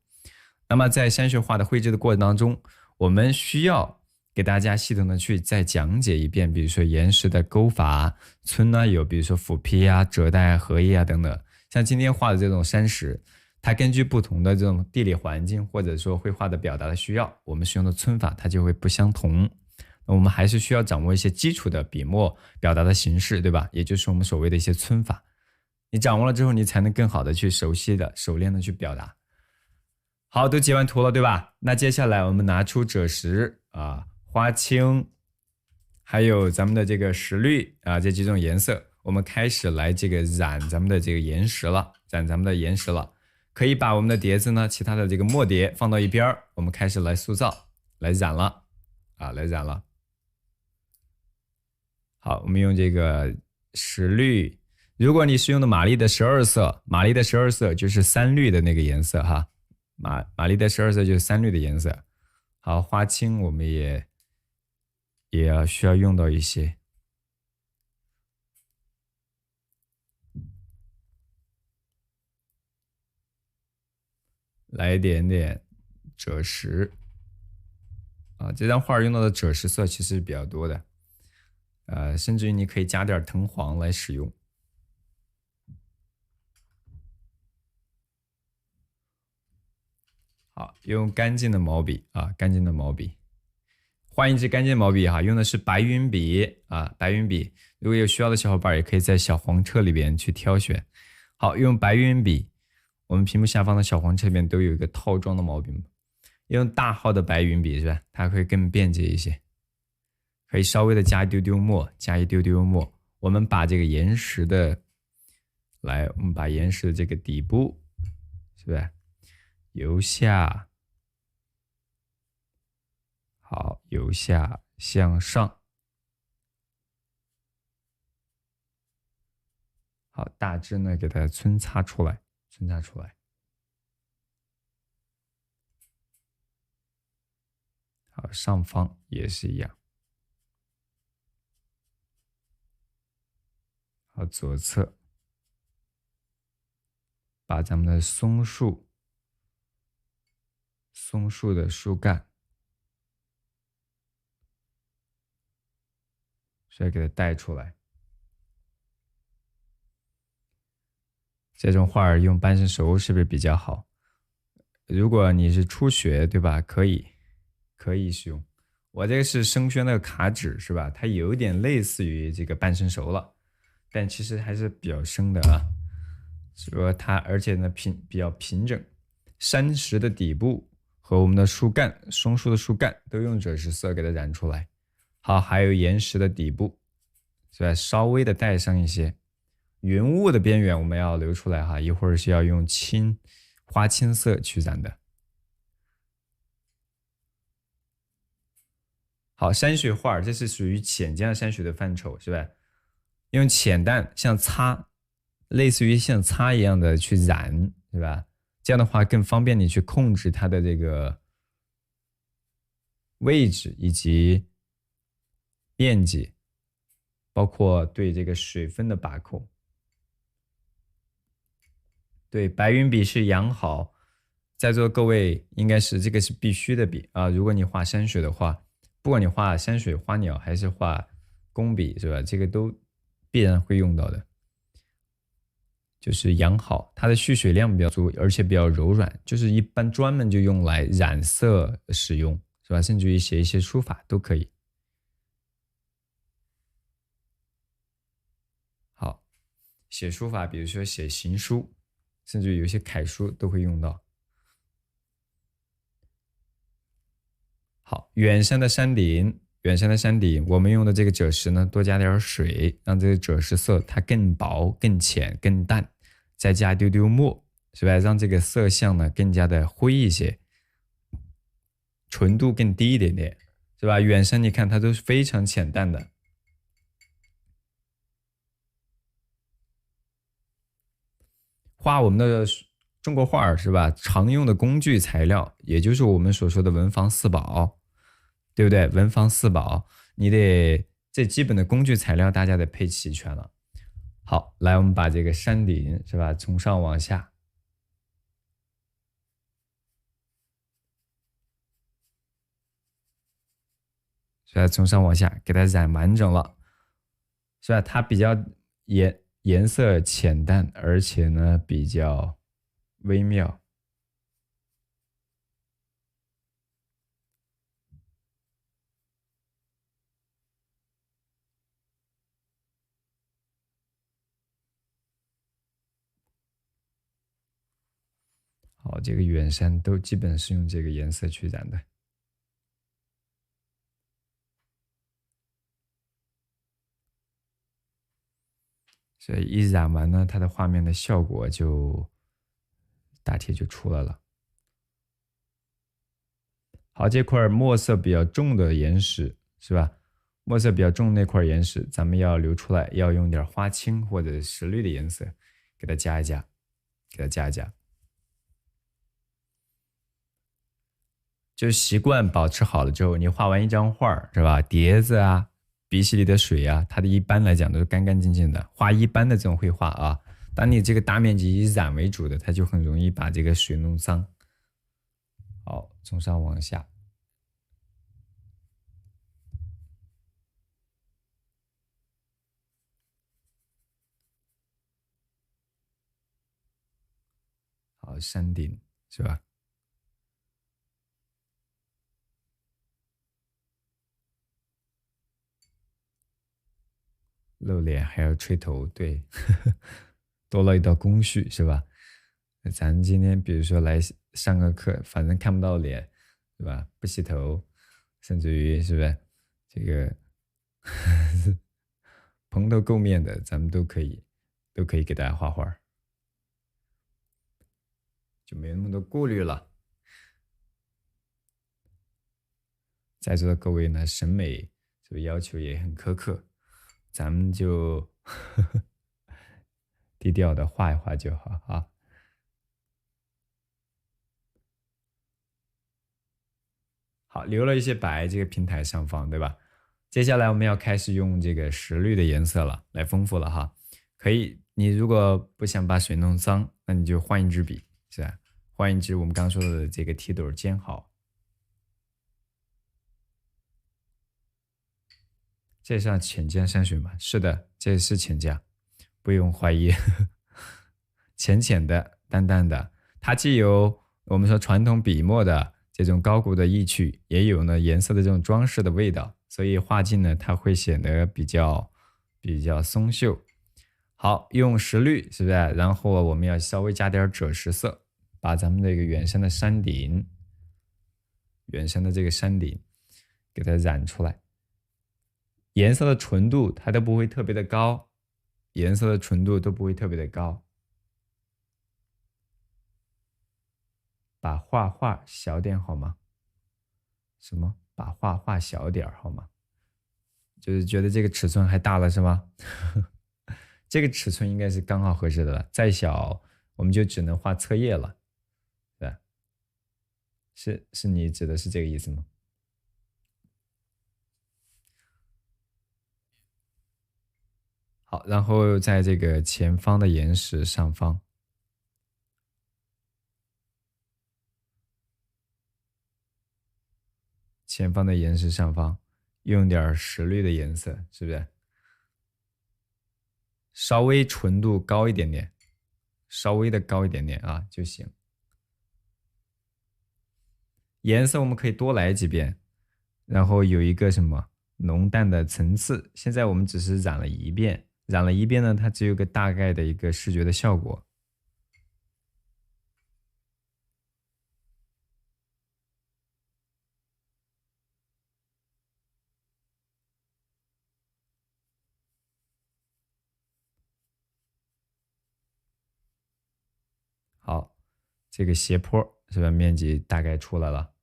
那么在山水画的绘制的过程当中，我们需要给大家系统的去再讲解一遍，比如说岩石的勾法，皴呢有比如说斧劈啊、折带、荷叶啊等等。像今天画的这种山石，它根据不同的这种地理环境或者说绘画的表达的需要，我们使用的皴法它就会不相同。那我们还是需要掌握一些基础的笔墨表达的形式，对吧？也就是我们所谓的一些皴法。你掌握了之后，你才能更好的去熟练的去表达。好，都截完图了，对吧？那接下来我们拿出赭石啊、花青，还有咱们的这个石绿啊，这几种颜色，我们开始来这个染咱们的这个岩石了，可以把我们的碟子呢，其他的这个墨碟放到一边，我们开始来塑造，来染了啊，来染了。好，我们用这个石绿，如果你是用的玛丽的12色，玛丽的12色就是3绿的那个颜色哈。玛丽的12色就是3绿的颜色。好，花青我们也要需要用到一些，来一点点赭石啊，这张画用到的赭石色其实比较多的，甚至于你可以加点藤黄来使用。好，用干净的毛笔啊，干净的毛笔，换一支干净的毛笔哈，用的是白云笔啊，白云笔。如果有需要的小伙伴，也可以在小黄车里边去挑选。好，用白云笔，我们屏幕下方的小黄车里面都有一个套装的毛笔，用大号的白云笔是吧？它会更便捷一些，可以稍微的加一丢丢墨，加一丢丢墨。我们把这个岩石的，我们把岩石的这个底部，是不是由下，好，由下向上，好，大致呢给它皴擦出来，好，上方也是一样。好，左侧把咱们的松树的树干，需要给它带出来。这种画儿用半生熟是不是比较好？如果你是初学，对吧？可以使用。我这个是生宣的卡纸，是吧？它有点类似于这个半生熟了，但其实还是比较生的啊。说它，而且呢比较平整，山石的底部和我们的树干，松树的树干都用赭石色给它染出来。好，还有岩石的底部，是吧？稍微的带上一些。云雾的边缘我们要留出来哈，一会儿是要用花青色去染的。好，山水画这是属于浅江山水的范畴，是吧？用浅淡像擦，类似于像擦一样的去染，是吧？这样的话更方便你去控制它的这个位置以及面积，包括对这个水分的把控。对，白云笔是养好，在座各位应该是这个是必须的笔啊。如果你画山水的话，不管你画山水、花鸟还是画工笔，是吧？这个都必然会用到的。就是养好，它的蓄水量比较足，而且比较柔软，就是一般专门就用来染色使用，是吧？甚至于写一些书法都可以。好，写书法，比如说写行书。甚至有些楷书都会用到。好，远山的山顶，我们用的这个赭石呢，多加点水，让这个赭石色它更薄、更浅、更淡，再加丢丢墨，是吧？让这个色相呢更加的灰一些，纯度更低一点点，是吧？远山你看它都是非常浅淡的。画我们的中国画是吧？常用的工具材料，也就是我们所说的文房四宝，对不对？文房四宝，你得这基本的工具材料大家得配齐全了。好，来我们把这个山顶是吧，从上往下，是吧？从上往下给它染完整了，是吧？它比较颜色浅淡，而且呢比较微妙。好，这个远山都基本是用这个颜色去染的。所以一染完呢，它的画面的效果就大体就出来了。好，这块墨色比较重的岩石是吧？墨色比较重那块岩石，咱们要留出来，要用点花青或者石绿的颜色给它加一加，就习惯保持好了之后，你画完一张画是吧？碟子啊，笔洗里的水啊，它的一般来讲都是干干净净的。画一般的这种绘画啊，当你这个大面积以染为主的，它就很容易把这个水弄脏。好，从上往下。好，山顶是吧？露脸还要吹头，对，多了一道工序是吧？咱今天比如说来上个课，反正看不到脸，是吧？不洗头，甚至于是不是这个蓬头垢面的，咱们都可以给大家画画，就没那么多顾虑了。在座的各位呢，审美这个要求也很苛刻，咱们就低调的画一画就好啊。好，留了一些白，这个平台上方，对吧？接下来我们要开始用这个石绿的颜色了，来丰富了哈。可以，你如果不想把水弄脏，那你就换一支笔，是吧？换一支我们刚刚说的这个提斗尖毫。这是浅加山水吗？是的，这是浅加，不用怀疑。浅浅的、淡淡的，它既有我们说传统笔墨的这种高古的意趣，也有呢颜色的这种装饰的味道，所以画境呢它会显得比较松秀。好，用石绿是不是？然后我们要稍微加点赭石色，把咱们这个远山的山顶，给它染出来。颜色的纯度它都不会特别的高，把画画小点好吗？什么？把画画小点好吗？就是觉得这个尺寸还大了是吗？这个尺寸应该是刚好合适的了，再小我们就只能画册页了，对吧？是你指的是这个意思吗？好，然后在这个前方的岩石上方，用点石绿的颜色，是不是？稍微纯度高一点点，啊就行。颜色我们可以多来几遍，然后有一个什么浓淡的层次。现在我们只是染了一遍，呢，它只有个大概的一个视觉的效果。好，这个斜坡是吧？面积大概出来了。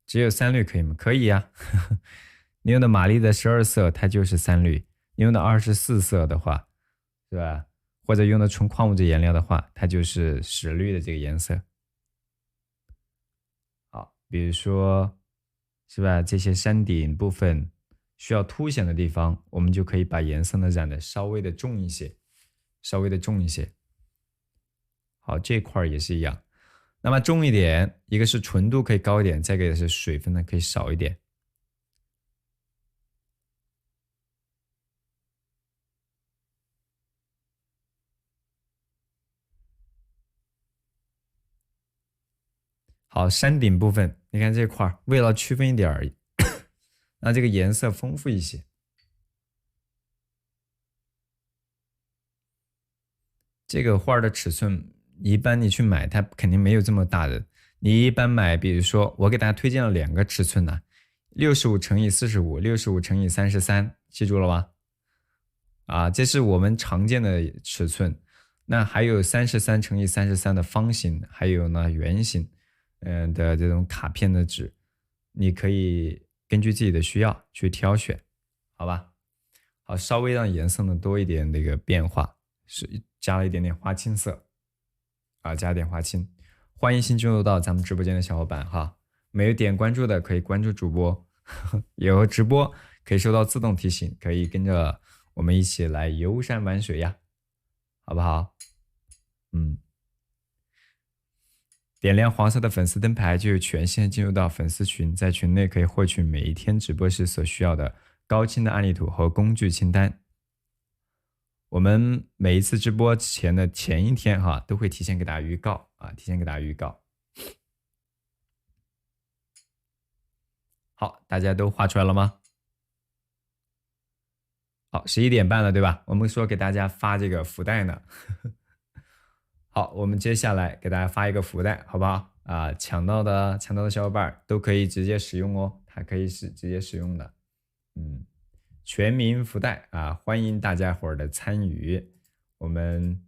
只有3绿可以吗？可以呀。你用的玛丽的12色，它就是3绿；你用的24色的话，是吧？或者用的纯矿物质颜料的话，它就是石绿的这个颜色。好，比如说，是吧？这些山顶部分需要凸显的地方，我们就可以把颜色呢染的稍微的重一些，好，这块也是一样。那么重一点，一个是纯度可以高一点，再一个是水分呢可以少一点。好，山顶部分，你看这块为了区分一点而已，那这个颜色丰富一些。这个画的尺寸，一般你去买，它肯定没有这么大的。你一般买，比如说我给大家推荐了2个尺寸呢，65×45，65×33，记住了吗？啊，这是我们常见的尺寸。那还有33×33的方形，还有呢圆形，的这种卡片的纸，你可以根据自己的需要去挑选，好吧？好，稍微让颜色呢多一点那个变化，是加了一点点花青色，啊，加点花青。欢迎新进入到咱们直播间的小伙伴哈，没有点关注的可以关注主播，以后直播可以收到自动提醒，可以跟着我们一起来游山玩水呀，好不好？点亮黄色的粉丝灯牌，就有权限进入到粉丝群，在群内可以获取每一天直播时所需要的高清的案例图和工具清单。我们每一次直播前的前一天哈，都会提前给大家预告啊，好，大家都画出来了吗？好，11点半了，对吧？我们说给大家发这个福袋呢。好，我们接下来给大家发一个福袋，好不好？啊，抢到的小伙伴都可以直接使用哦。它可以直接使用的。全民福袋啊，欢迎大家伙儿的参与。我们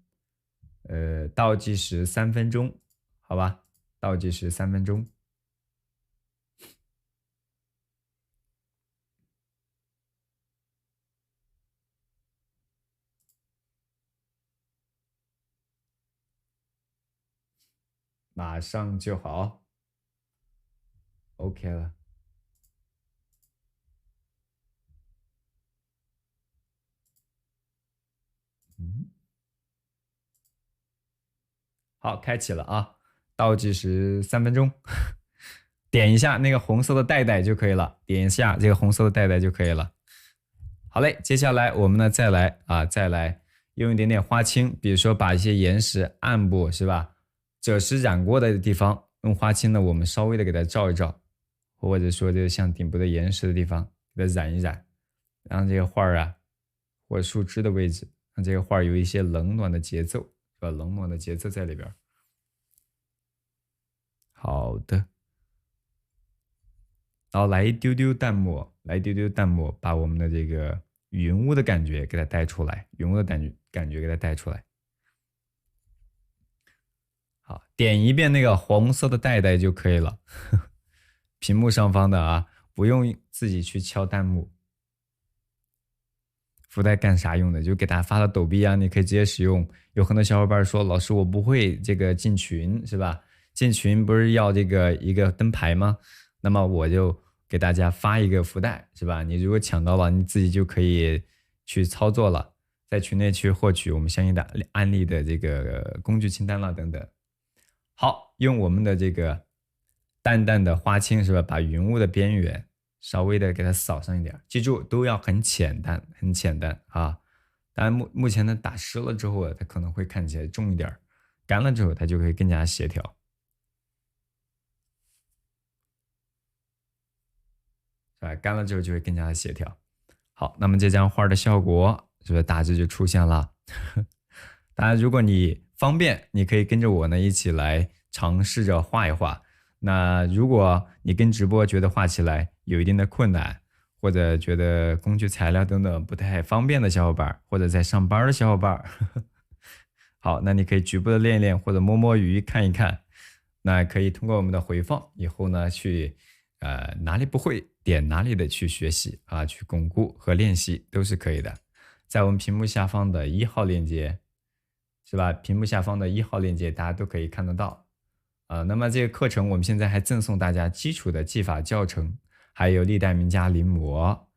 倒计时3分钟，好吧？倒计时3分钟。马上就好 ，OK 了。好，开启了啊！倒计时3分钟，点一下那个红色的带带就可以了，点一下这个红色的带带就可以了。好嘞，接下来我们呢再来用一点点花青，比如说把一些岩石暗部是吧，赭石染过的地方，用花青呢我们稍微的给它照一照，或者说就像顶部的岩石的地方给它染一染，让这个画啊或者树枝的位置，让这个画有一些冷暖的节奏，是吧？冷暖的节奏在里边。好的，然后来一丢丢淡墨，把我们的这个云雾的感觉给它带出来，云雾的感觉给它带出来。好，点一遍那个红色的带带就可以了，屏幕上方的啊，不用自己去敲弹幕。福袋干啥用的？就给大家发到抖币啊，你可以直接使用。有很多小伙伴说，老师我不会这个进群是吧？进群不是要这个一个灯牌吗？那么我就给大家发一个福袋是吧？你如果抢到了，你自己就可以去操作了，在群内去获取我们相应的案例的这个工具清单了等等。好，用我们的这个淡淡的花青是吧？把云雾的边缘稍微的给它扫上一点，记住都要很浅淡，很浅淡啊。当然目前呢打湿了之后，它可能会看起来重一点，干了之后它就会更加协调，是吧？干了之后就会更加的协调。好，那么这张画的效果是不是大致就出现了？当然，如果你方便，你可以跟着我呢一起来尝试着画一画。那如果你跟直播觉得画起来有一定的困难，或者觉得工具材料等等不太方便的小伙伴，或者在上班的小伙伴，好，那你可以局部的练一练，或者摸摸鱼看一看。那可以通过我们的回放以后呢，去哪里不会点哪里的去学习啊，去巩固和练习都是可以的。在我们屏幕下方的1号链接，是吧？屏幕下方的1号链接大家都可以看得到。那么这个课程我们现在还赠送大家基础的技法教程，还有历代名家临摹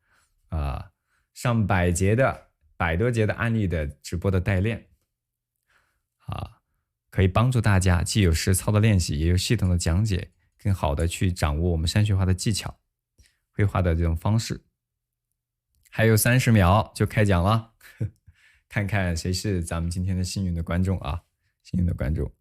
上100多节的案例的直播的代练可以帮助大家既有实操的练习，也有系统的讲解，更好的去掌握我们山水画的技巧、绘画的这种方式。还有30秒就开讲了，看看谁是咱们今天的幸运的观众啊！幸运的观众。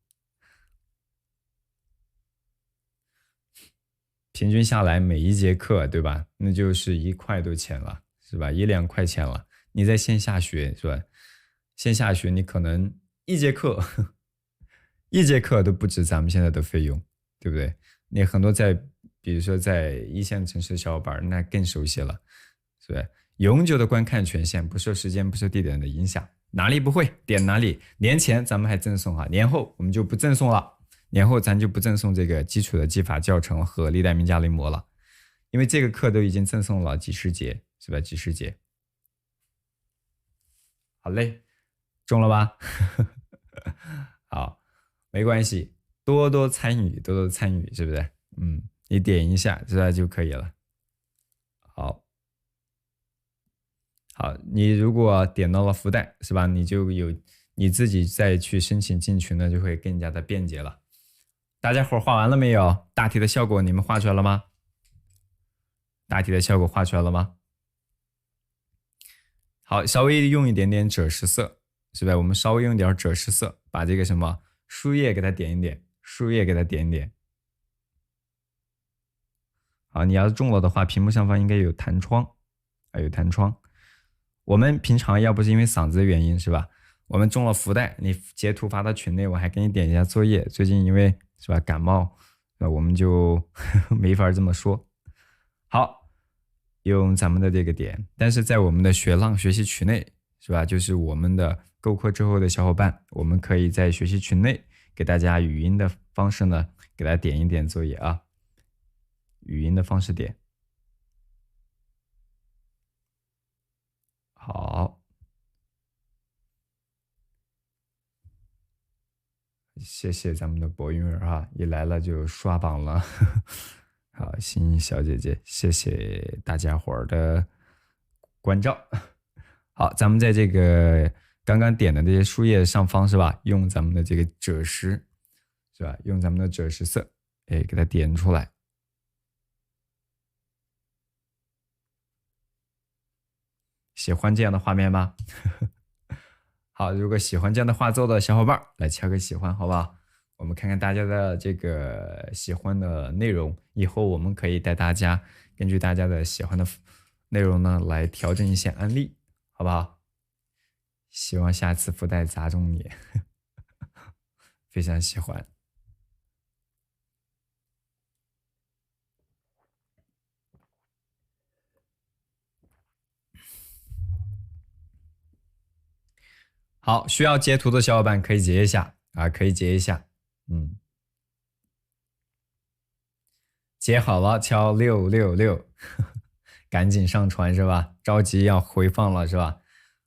平均下来每一节课，对吧？那就是1块多钱了，是吧？1-2块钱了。你在线下学，是吧？线下学你可能一节课都不止咱们现在的费用，对不对？你很多比如说在1线城市的小伙伴，那更熟悉了，是不是？永久的观看权限，不受时间、不受地点的影响，哪里不会点哪里。年前咱们还赠送年后我们就不赠送了。年后咱就不赠送这个基础的技法教程和历代名家临摹了，因为这个课都已经赠送了几十节，是吧？几十节。好嘞，中了吧？好，没关系，多多参与，是不是？你点一下，这就可以了。好，你如果点到了福袋，是吧？你就有你自己再去申请进群呢，就会更加的便捷了。大家伙画完了没有？大体的效果你们画出来了吗？好，稍微用一点点赭石色，是吧？我们稍微用点赭石色，把这个什么树叶给它点一点，好，你要是中了的话，屏幕上方应该有弹窗，有弹窗。我们平常要不是因为嗓子的原因，是吧？我们中了福袋，你截图发到群内，我还给你点一下作业。最近因为是吧感冒，我们就没法这么说。好，用咱们的这个点，但是在我们的学浪学习群内，是吧？就是我们的购课之后的小伙伴，我们可以在学习群内给大家语音的方式呢，给大家点一点作业啊，语音的方式点。好，谢谢咱们的博云儿哈，一来了就刷榜了。好，欣欣小姐姐，谢谢大家伙儿的关照。好，咱们在这个刚刚点的这些书页上方是吧？用咱们的这个赭石是吧？用咱们的赭石色，哎，给它点出来。喜欢这样的画面吗？好，如果喜欢这样的画作的小伙伴，来敲个喜欢，好不好？我们看看大家的这个喜欢的内容，以后我们可以带大家根据大家的喜欢的内容呢，来调整一些案例，好不好？希望下次福袋砸中你，非常喜欢。好，需要截图的小伙伴可以截一下啊，可以截一下，截好了敲666，赶紧上传是吧？着急要回放了是吧？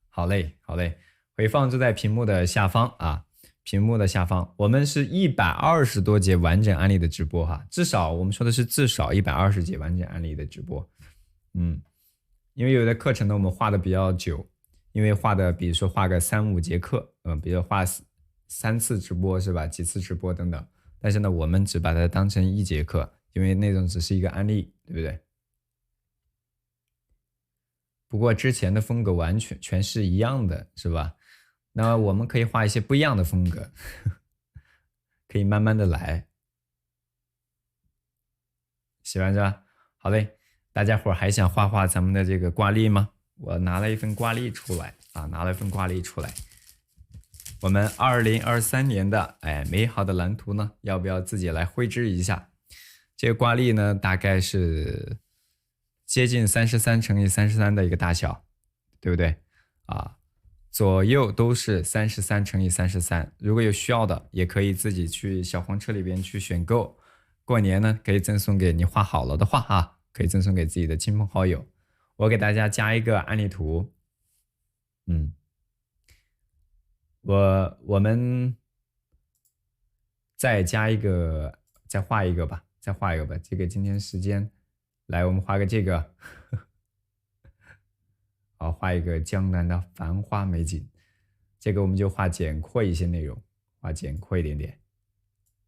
好嘞，好嘞，回放就在屏幕的下方啊，屏幕的下方，我们是120多节完整案例的直播哈，至少我们说的是至少120节完整案例的直播，因为有的课程呢我们画的比较久，因为画的比如说画个3-5节课，比如画3次直播是吧？几次直播等等，但是呢我们只把它当成1节课，因为内容只是一个案例，对不对？不过之前的风格完全是一样的，是吧？那我们可以画一些不一样的风格，可以慢慢的来，喜欢是吧？好嘞，大家伙还想画咱们的这个挂历吗？我拿了一份挂历出来啊，拿了一份挂历出来。我们2023年的美好的蓝图呢，要不要自己来绘制一下？这个挂历呢，大概是接近33×33的一个大小，对不对啊？左右都是33×33，如果有需要的，也可以自己去小黄车里边去选购。过年呢，可以赠送给你画好了的话啊，可以赠送给自己的亲朋好友。我给大家加一个案例图，我们再加一个，再画一个吧，这个今天时间，来，我们画个这个，好，画一个江南的繁花美景，这个我们就画简括一些内容，画简括一点点。